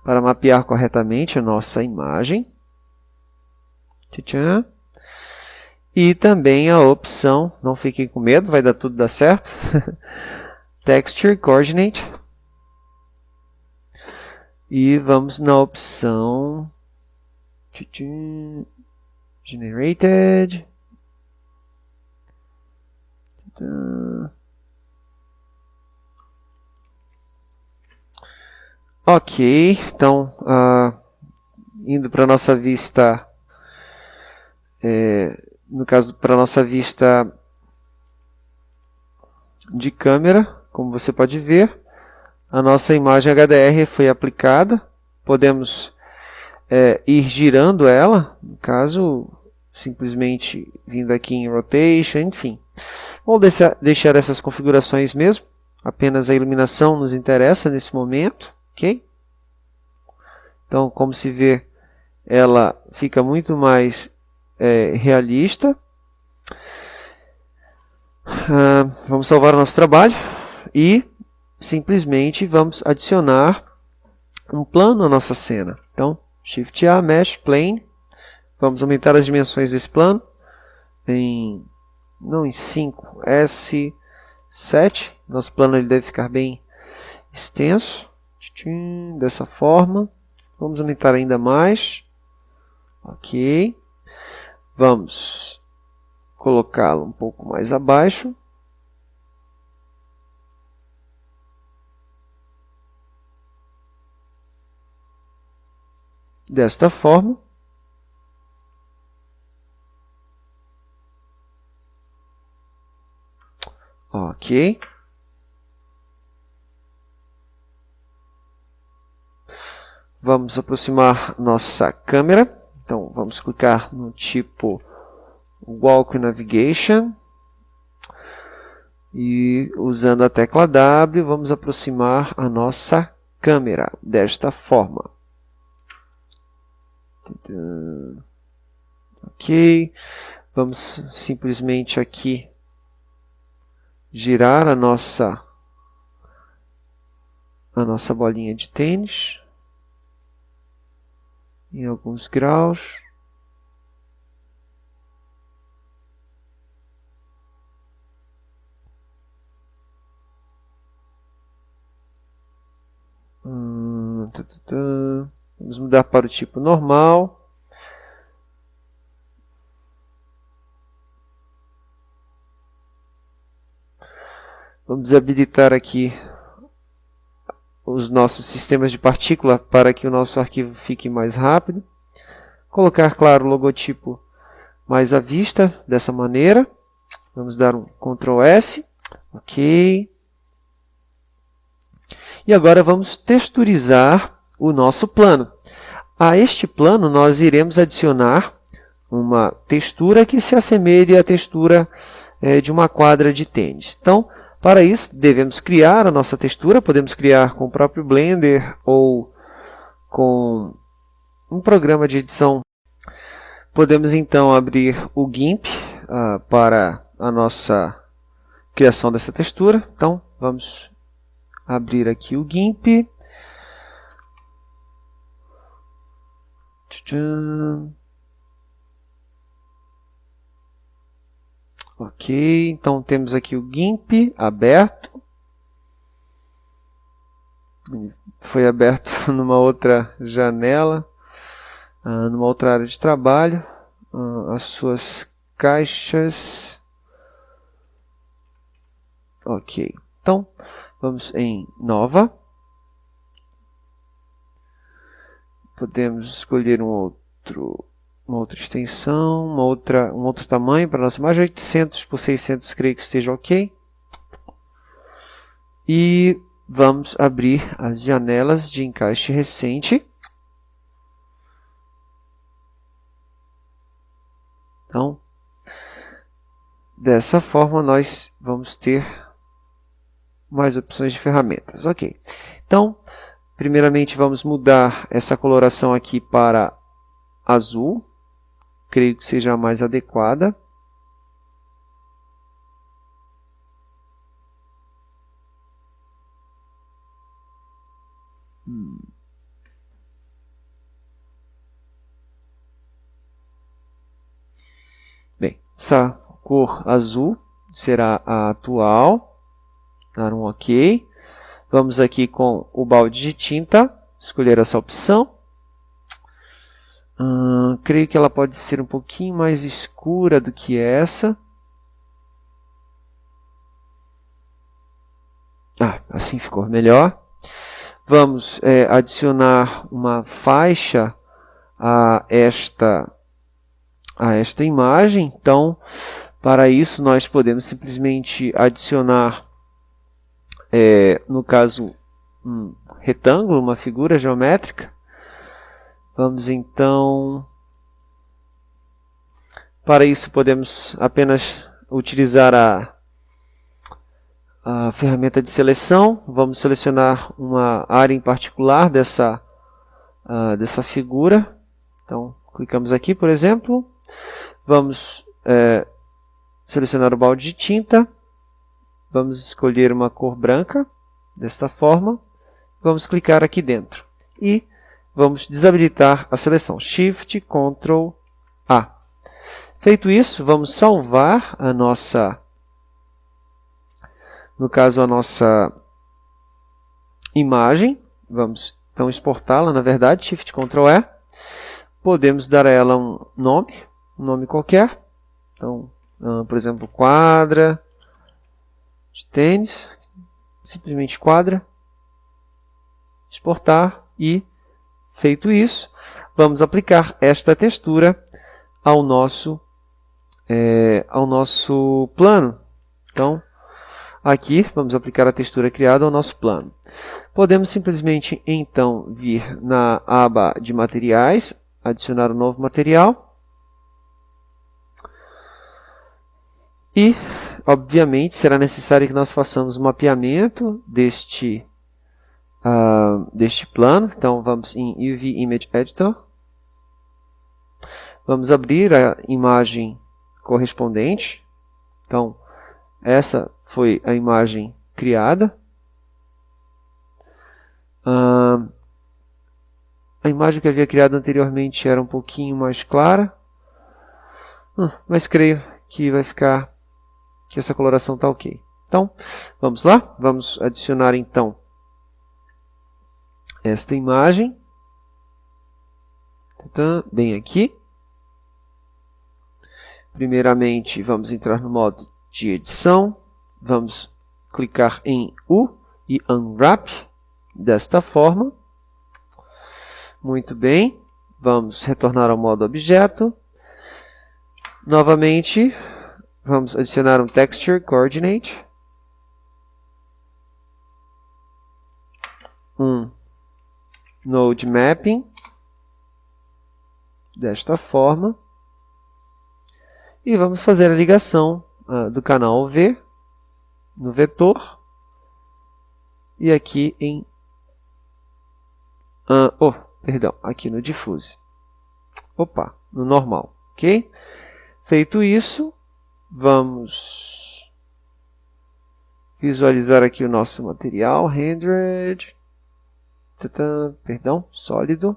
para mapear corretamente a nossa imagem. Tchan. E também a opção, não fiquem com medo, vai dar tudo dar certo, Texture Coordinate. E vamos na opção Generated. Ok, então indo para a nossa vista, no caso para a nossa vista de câmera, como você pode ver, a nossa imagem HDR foi aplicada. Podemos ir girando ela, no caso, simplesmente vindo aqui em Rotation, enfim. Vou deixar essas configurações mesmo. Apenas a iluminação nos interessa nesse momento. Ok? Então, como se vê, ela fica muito mais realista. Vamos salvar o nosso trabalho e simplesmente vamos adicionar um plano à nossa cena. Então, Shift A, Mesh, Plane. Vamos aumentar as dimensões desse plano não em 5, S7. Nosso plano ele deve ficar bem extenso. Dessa forma. Vamos aumentar ainda mais. Ok. Vamos colocá-lo um pouco mais abaixo. Desta forma. Ok. Vamos aproximar nossa câmera. Então, vamos clicar no tipo Walk Navigation. E usando a tecla W, vamos aproximar a nossa câmera desta forma. Ok. Vamos simplesmente aqui girar a nossa bolinha de tênis em alguns graus. Vamos mudar para o tipo normal. Vamos habilitar aqui os nossos sistemas de partícula para que o nosso arquivo fique mais rápido. Colocar, claro, o logotipo mais à vista, dessa maneira. Vamos dar um Ctrl S. Ok. E agora vamos texturizar o nosso plano. A este plano, nós iremos adicionar uma textura que se assemelhe à textura de uma quadra de tênis. Então, para isso, devemos criar a nossa textura. Podemos criar com o próprio Blender ou com um programa de edição. Podemos, então, abrir o GIMP para a nossa criação dessa textura. Então, vamos abrir aqui o GIMP. Ok, então temos aqui o GIMP aberto. Foi aberto numa outra janela, numa outra área de trabalho. As suas caixas. Ok, então vamos em Nova. Podemos escolher uma outra extensão, um outro tamanho para a nossa imagem. 800 por 600 creio que esteja ok. E vamos abrir as janelas de encaixe recente. Então, dessa forma nós vamos ter mais opções de ferramentas. Ok. Então, primeiramente vamos mudar essa coloração aqui para azul. Creio que seja a mais adequada. Bem, essa cor azul será a atual. Dar um OK. Vamos aqui com o balde de tinta, escolher essa opção. Creio que ela pode ser um pouquinho mais escura do que essa. Assim ficou melhor. Vamos adicionar uma faixa a esta imagem. Então, para isso, nós podemos simplesmente adicionar, no caso, um retângulo, uma figura geométrica. Vamos então, para isso podemos apenas utilizar a ferramenta de seleção. Vamos selecionar uma área em particular dessa figura. Então, clicamos aqui, por exemplo. Vamos selecionar o balde de tinta. Vamos escolher uma cor branca, desta forma. Vamos clicar aqui dentro. E vamos desabilitar a seleção. Shift, Ctrl, A. Feito isso, vamos salvar a nossa, no caso, a nossa imagem. Vamos então exportá-la, na verdade, Shift, Ctrl, E. Podemos dar a ela um nome qualquer. Então, por exemplo, quadra de tênis. Simplesmente quadra. Exportar e, feito isso, vamos aplicar esta textura ao nosso plano. Então, aqui vamos aplicar a textura criada ao nosso plano. Podemos simplesmente, então, vir na aba de materiais, adicionar um novo material. E, obviamente, será necessário que nós façamos um mapeamento deste plano. Então, vamos em UV Image Editor. Vamos abrir a imagem correspondente. Então, essa foi a imagem criada. A imagem que havia criado anteriormente era um pouquinho mais clara. Mas creio que vai ficar, que essa coloração está ok. Então, vamos lá. Vamos adicionar, então, esta imagem. Bem aqui. Primeiramente, vamos entrar no modo de edição. Vamos clicar em U e Unwrap, desta forma. Muito bem. Vamos retornar ao modo objeto. Novamente, vamos adicionar um Texture Coordinate, um Node Mapping, desta forma, e vamos fazer a ligação do canal V no vetor e aqui em aqui no Diffuse. No normal, ok? Feito isso, vamos visualizar aqui o nosso material rendered, sólido.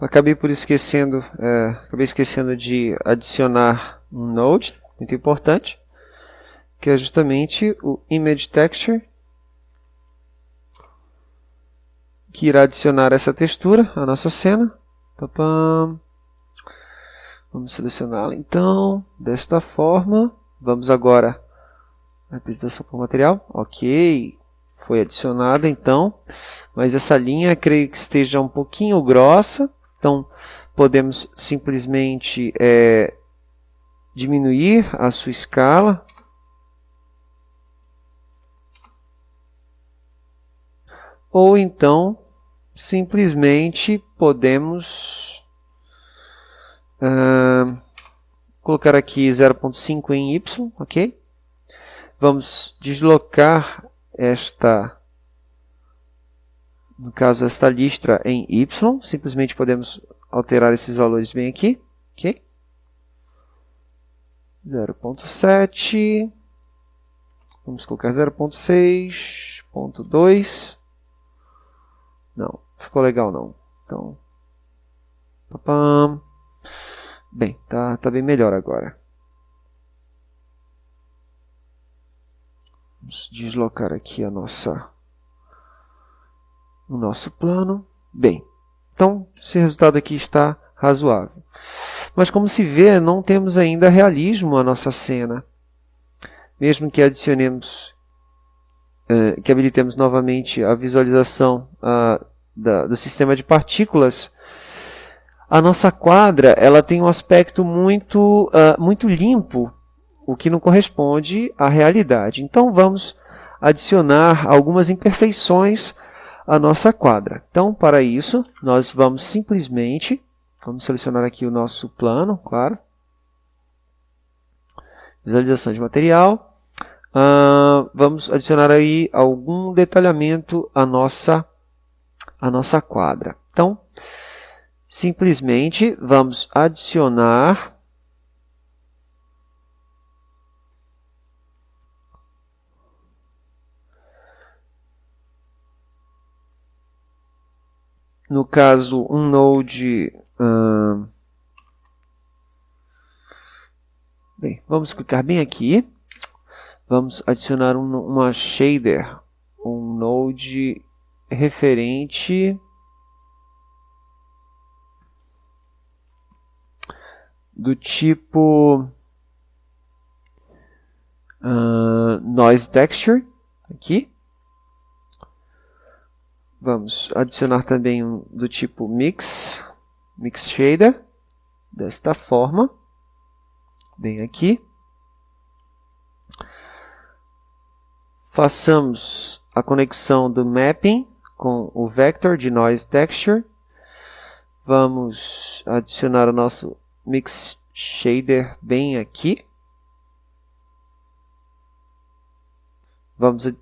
Acabei esquecendo de adicionar um node, muito importante, que é justamente o Image Texture, que irá adicionar essa textura à nossa cena. Vamos selecioná-la então, desta forma. Vamos agora à representação por material. Ok, foi adicionada então, mas essa linha creio que esteja um pouquinho grossa, então podemos simplesmente diminuir a sua escala. Ou então, simplesmente podemos colocar aqui 0.5 em Y, ok? Vamos deslocar esta listra em Y, simplesmente podemos alterar esses valores bem aqui, ok? 0.7, vamos colocar 0.6, 0.2, não, ficou legal não, então, bem, tá bem melhor agora. Vamos deslocar aqui o nosso plano. Bem, então esse resultado aqui está razoável. Mas como se vê, não temos ainda realismo à nossa cena. Mesmo que adicionemos, que habilitemos novamente a visualização do sistema de partículas, a nossa quadra ela tem um aspecto muito limpo, o que não corresponde à realidade. Então vamos adicionar algumas imperfeições à nossa quadra. Então, para isso, nós vamos simplesmente, vamos selecionar aqui o nosso plano, claro. Visualização de material. Vamos adicionar aí algum detalhamento à nossa quadra. Então, simplesmente vamos adicionar no caso um node. Bem, vamos clicar bem aqui. Vamos adicionar uma shader, um node referente do tipo Noise Texture, aqui. Vamos adicionar também um do tipo Mix Shader, desta forma, bem aqui. Façamos a conexão do Mapping com o Vector de Noise Texture. Vamos adicionar o nosso Mix Shader bem aqui. Vamos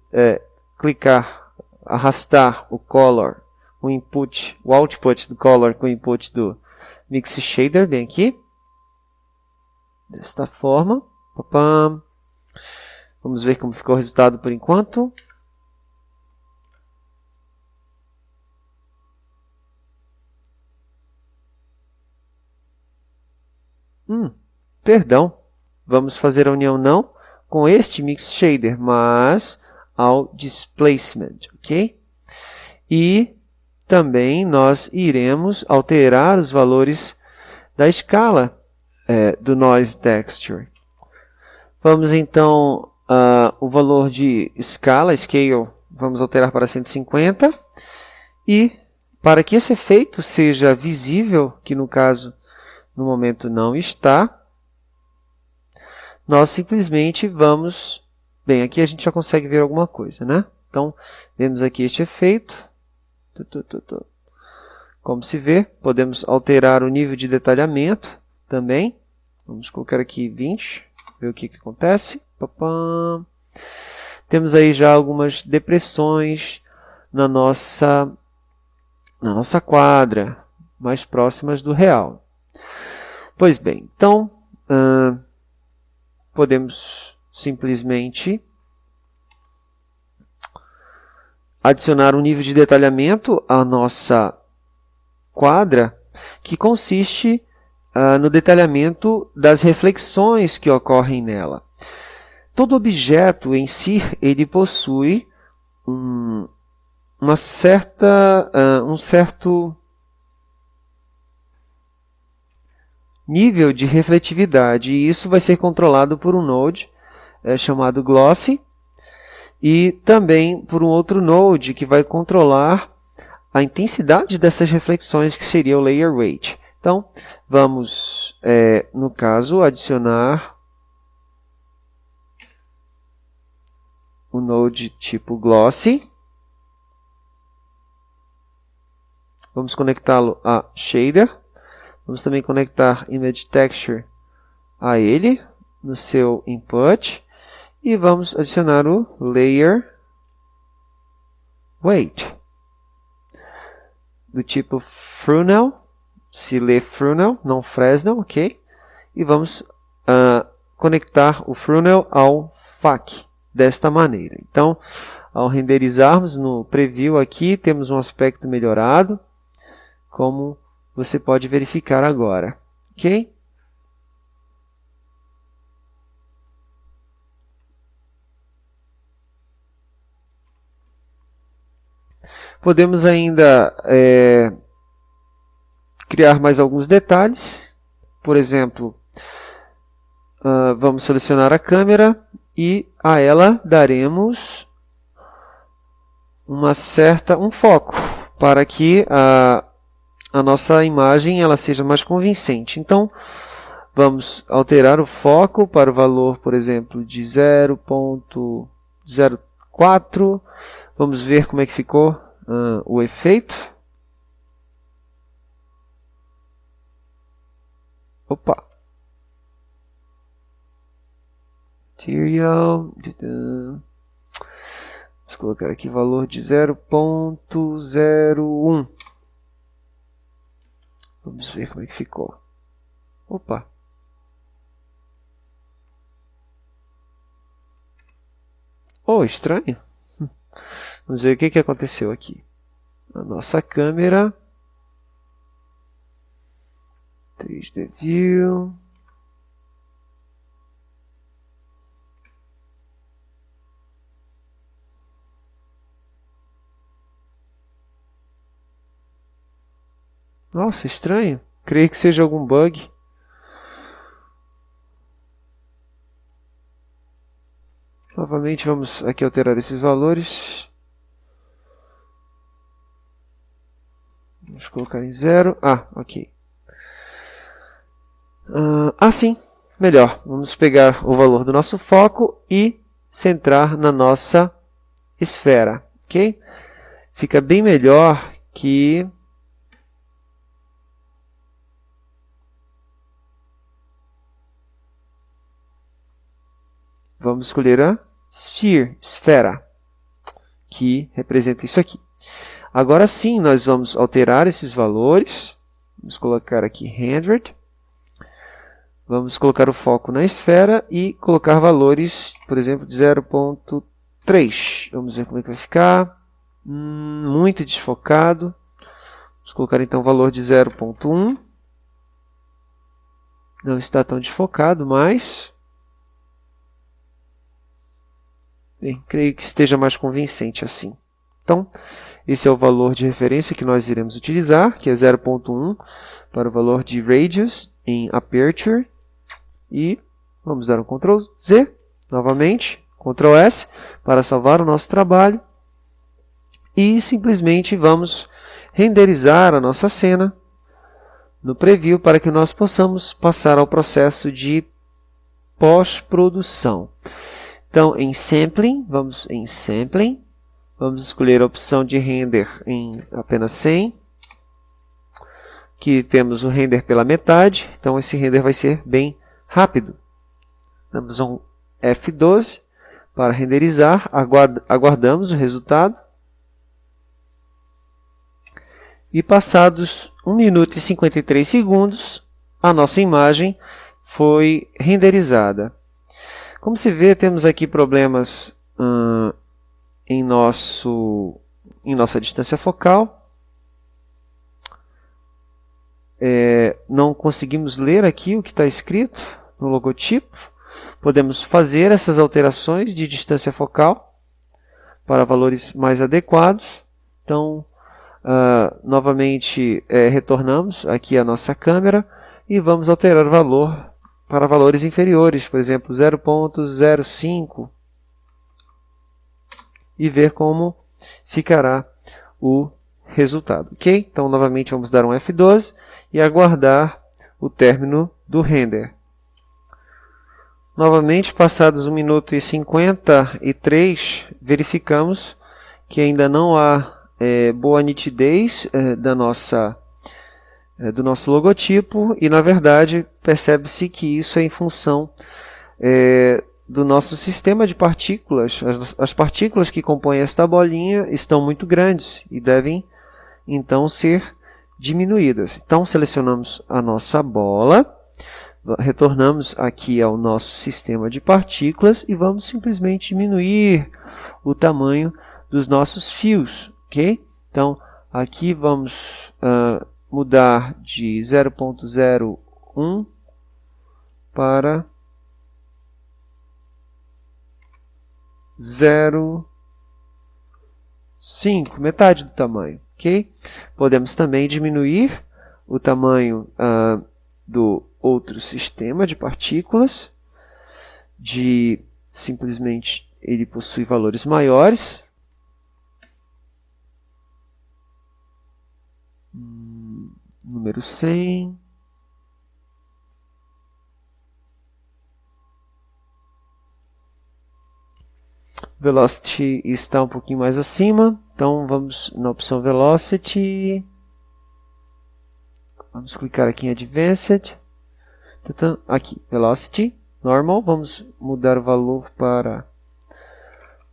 arrastar o color, o output do color com o input do Mix Shader bem aqui. Desta forma. Vamos ver como ficou o resultado por enquanto. Perdão. Vamos fazer a união não com este Mix Shader, mas ao Displacement, ok? E também nós iremos alterar os valores da escala do Noise Texture. Vamos então, o valor de escala, Scale vamos alterar para 150. E para que esse efeito seja visível, que no caso, no momento não está, nós simplesmente vamos... Bem, aqui a gente já consegue ver alguma coisa, né? Então, vemos aqui este efeito. Como se vê, podemos alterar o nível de detalhamento também. Vamos colocar aqui 20, ver o que acontece. Papam. Temos aí já algumas depressões na nossa quadra, mais próximas do real. Pois bem, então, podemos simplesmente adicionar um nível de detalhamento à nossa quadra, que consiste no detalhamento das reflexões que ocorrem nela. Todo objeto em si, ele possui um certo nível de refletividade, e isso vai ser controlado por um node chamado Glossy, e também por um outro node que vai controlar a intensidade dessas reflexões, que seria o Layer Weight. Então, vamos, no caso, adicionar o node tipo Glossy. Vamos conectá-lo a Shader. Vamos também conectar Image Texture a ele, no seu input. E vamos adicionar o Layer Weight, do tipo Fresnel. Se lê Fresnel, não Fresnel, ok? E vamos conectar o Fresnel ao FAC, desta maneira. Então, ao renderizarmos no preview aqui, temos um aspecto melhorado, como você pode verificar agora, ok? Podemos ainda criar mais alguns detalhes. Por exemplo, vamos selecionar a câmera e a ela daremos um foco para que a nossa imagem ela seja mais convincente. Então, vamos alterar o foco para o valor, por exemplo, de 0.04. Vamos ver como é que ficou o efeito. Opa! Material. Vamos colocar aqui o valor de 0.01. Vamos ver como é que ficou. Opa! Oh, estranho. Vamos ver o que aconteceu aqui. A nossa câmera. 3D View. Nossa, estranho. Creio que seja algum bug. Novamente vamos aqui alterar esses valores. Vamos colocar em 0. Ah, ok. Sim. Melhor. Vamos pegar o valor do nosso foco e centrar na nossa esfera. Ok? Fica bem melhor que... Vamos escolher a Sphere, esfera, que representa isso aqui. Agora sim, nós vamos alterar esses valores. Vamos colocar aqui 100. Vamos colocar o foco na esfera e colocar valores, por exemplo, de 0.3. Vamos ver como é que vai ficar. Muito desfocado. Vamos colocar então o valor de 0.1. Não está tão desfocado, mas... Bem, creio que esteja mais convincente assim. Então, esse é o valor de referência que nós iremos utilizar, que é 0.1 para o valor de Radius em Aperture. E vamos dar um Ctrl Z, novamente, Ctrl S, para salvar o nosso trabalho. e simplesmente vamos renderizar a nossa cena no preview para que nós possamos passar ao processo de pós-produção. Então, em Sampling, vamos escolher a opção de render em apenas 100. Aqui temos o render pela metade, então esse render vai ser bem rápido. Damos um F12 para renderizar, aguardamos o resultado. E passados 1 minuto e 53 segundos, a nossa imagem foi renderizada. Como se vê, temos aqui problemas em nossa distância focal. Não conseguimos ler aqui o que está escrito no logotipo. Podemos fazer essas alterações de distância focal para valores mais adequados. Então, novamente retornamos aqui a nossa câmera e vamos alterar o valor para valores inferiores, por exemplo, 0.05, e ver como ficará o resultado. Ok? Então, novamente, vamos dar um F12 e aguardar o término do render. Novamente, passados 1 minuto e 53, verificamos que ainda não há boa nitidez do nosso logotipo, e na verdade percebe-se que isso é em função do nosso sistema de partículas. As partículas que compõem esta bolinha estão muito grandes e devem então ser diminuídas. Então selecionamos a nossa bola, retornamos aqui ao nosso sistema de partículas e vamos simplesmente diminuir o tamanho dos nossos fios. Ok? Então aqui vamos mudar de 0.01 para 0.5, metade do tamanho. Ok? Podemos também diminuir o tamanho do outro sistema de partículas, simplesmente ele possui valores maiores. Número 100. Velocity está um pouquinho mais acima, então vamos na opção Velocity. Vamos clicar aqui em Advanced. Aqui, Velocity, Normal. Vamos mudar o valor para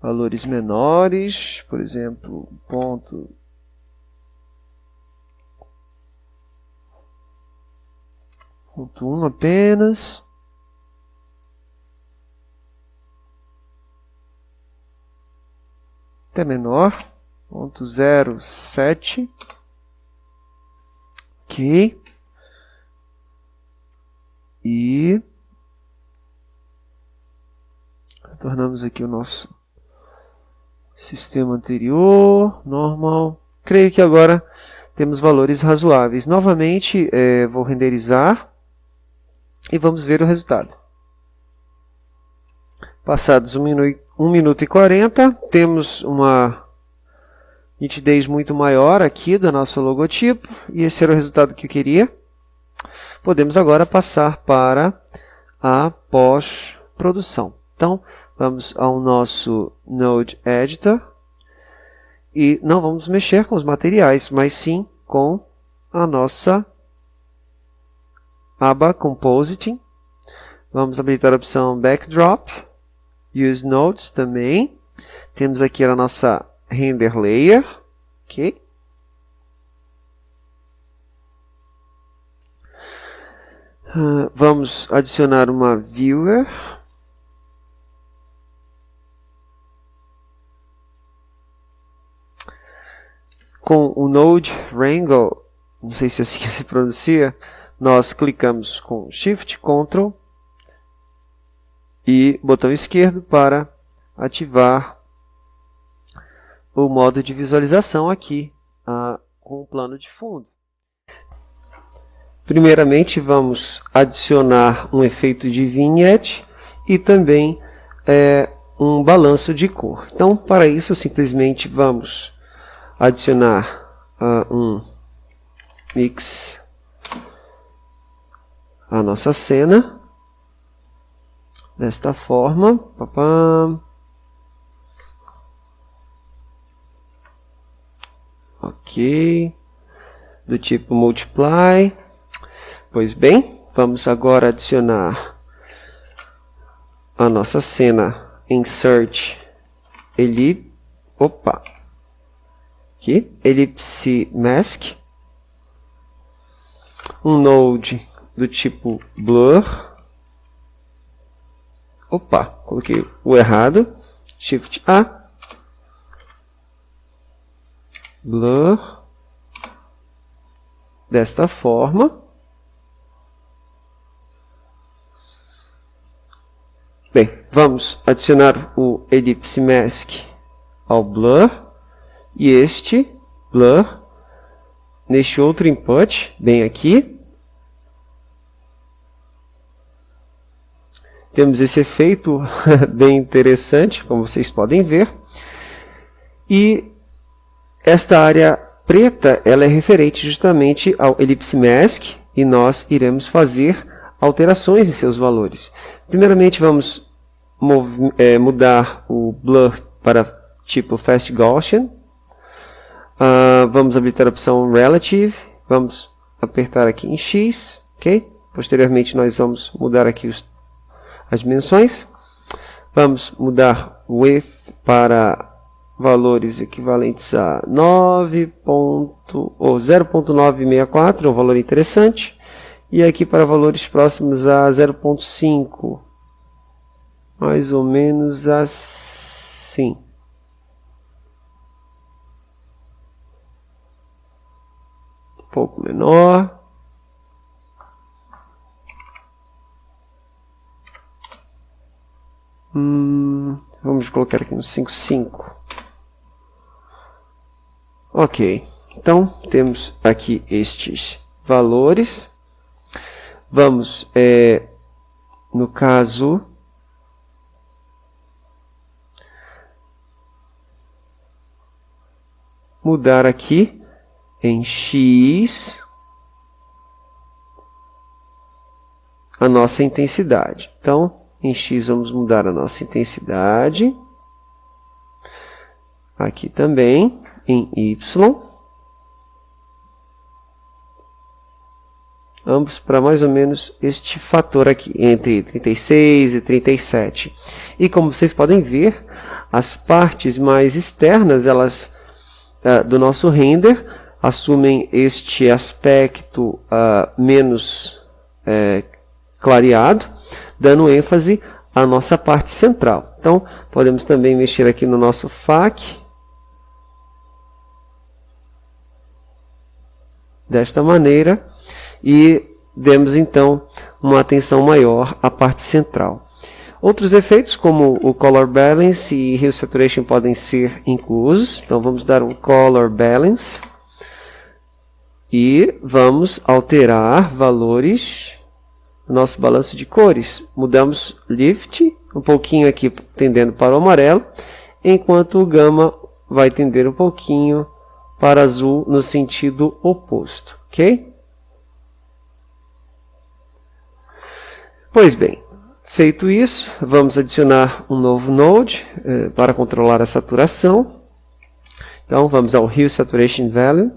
valores menores, por exemplo, 0.1 apenas. Até menor, 0.07. Ok. E retornamos aqui o nosso sistema anterior, normal. Creio que agora temos valores razoáveis. Novamente, vou renderizar e vamos ver o resultado. Passados 1 minuto e 40, temos uma nitidez muito maior aqui do nosso logotipo, e esse era o resultado que eu queria. Podemos agora passar para a pós-produção. Então, vamos ao nosso Node Editor, e não vamos mexer com os materiais, mas sim com a nossa aba Compositing. Vamos habilitar a opção Backdrop, Use Nodes também. Temos aqui a nossa Render Layer. Ok. Vamos adicionar uma Viewer. Com o Node Wrangle, não sei se é assim que se pronuncia, nós clicamos com Shift, Ctrl e botão esquerdo para ativar o modo de visualização aqui com o plano de fundo. Primeiramente, vamos adicionar um efeito de vignette e também um balanço de cor. Então, para isso, simplesmente vamos adicionar um mix à nossa cena desta forma. Ok, do tipo multiply. Pois bem, vamos agora adicionar a nossa cena insert ellipse mask, um node do tipo blur. Coloquei o errado. Shift A, blur, desta forma. Bem, vamos adicionar o ellipse mask ao blur e este blur neste outro input, bem aqui. Temos esse efeito bem interessante, como vocês podem ver. E esta área preta, ela é referente justamente ao ellipse mask e nós iremos fazer alterações em seus valores. Primeiramente, vamos mudar o blur para tipo Fast Gaussian. Vamos habilitar a opção Relative. Vamos apertar aqui em X. Okay? Posteriormente, nós vamos mudar aqui as dimensões. Vamos mudar Width para valores equivalentes a 0.964, um valor interessante. E aqui para valores próximos a 0.5, mais ou menos assim. Um pouco menor. Vamos colocar aqui no 5.5. Ok, então temos aqui estes valores. Vamos, no caso, mudar aqui em X a nossa intensidade. Então, em X vamos mudar a nossa intensidade. Aqui também, em Y. Ambos para mais ou menos este fator aqui, entre 36 e 37. E como vocês podem ver, as partes mais externas do nosso render assumem este aspecto menos clareado, dando ênfase à nossa parte central. Então, podemos também mexer aqui no nosso FAC, desta maneira, e demos então uma atenção maior à parte central. Outros efeitos, como o Color Balance e Hue Saturation, podem ser inclusos. Então vamos dar um Color Balance e vamos alterar valores do nosso balanço de cores. Mudamos Lift, um pouquinho aqui tendendo para o amarelo, enquanto o Gama vai tender um pouquinho para azul no sentido oposto. Ok? Pois bem, feito isso, vamos adicionar um novo node para controlar a saturação. Então, vamos ao Hue Saturation Value.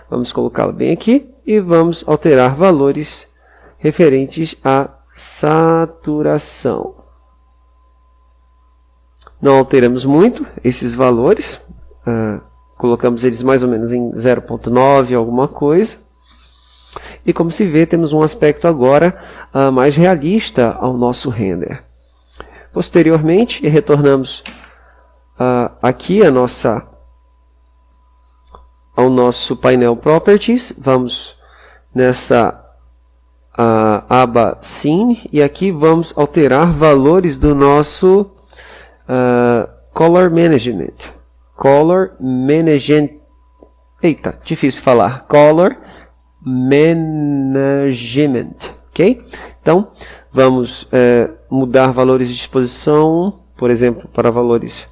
Vamos colocá-lo bem aqui e vamos alterar valores referentes à saturação. Não alteramos muito esses valores. Colocamos eles mais ou menos em 0.9, alguma coisa. E como se vê, temos um aspecto agora mais realista ao nosso render. Posteriormente, retornamos aqui ao nosso painel Properties. Vamos nessa aba Scene e aqui vamos alterar valores do nosso Color Management. Color Management. Eita, difícil falar. Color Management, ok? Então, vamos mudar valores de exposição, por exemplo, para valores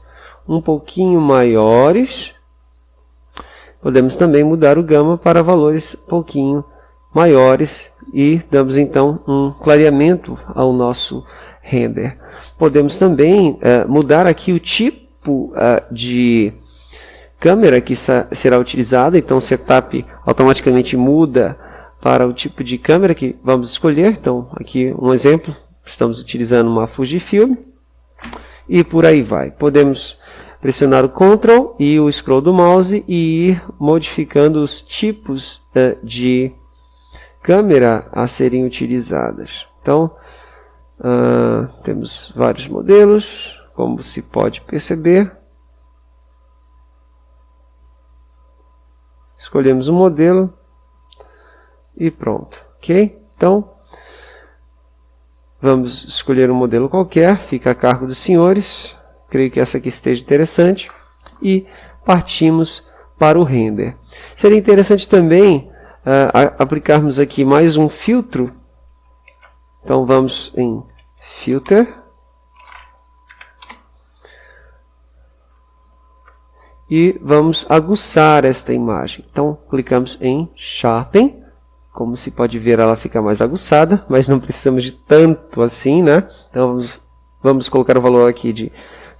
um pouquinho maiores. Podemos também mudar o gama para valores um pouquinho maiores e damos então um clareamento ao nosso render. Podemos também mudar aqui o tipo de câmera que será utilizada, então o setup automaticamente muda para o tipo de câmera que vamos escolher. Então aqui um exemplo, estamos utilizando uma Fujifilm e por aí vai. Podemos pressionar o Ctrl e o scroll do mouse e ir modificando os tipos de câmera a serem utilizadas. Então, temos vários modelos, como se pode perceber. Escolhemos um modelo e pronto, ok? Então, vamos escolher um modelo qualquer, fica a cargo dos senhores. Creio que essa aqui esteja interessante. E partimos para o render. Seria interessante também aplicarmos aqui mais um filtro. Então vamos em Filter. E vamos aguçar esta imagem. Então clicamos em Sharpen. Como se pode ver, ela fica mais aguçada, mas não precisamos de tanto assim, né? Então vamos colocar o valor aqui de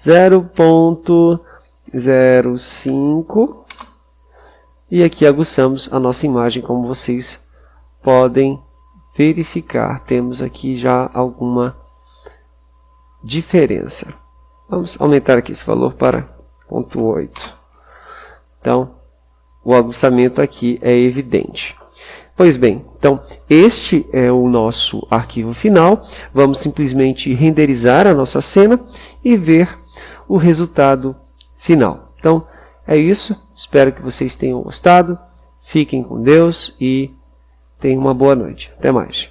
0.05 e aqui aguçamos a nossa imagem, como vocês podem verificar. Temos aqui já alguma diferença. Vamos aumentar aqui esse valor para 0.8. Então, o aguçamento aqui é evidente. Pois bem, então este é o nosso arquivo final. Vamos simplesmente renderizar a nossa cena e ver o resultado final. Então, é isso. Espero que vocês tenham gostado. Fiquem com Deus e tenham uma boa noite. Até mais.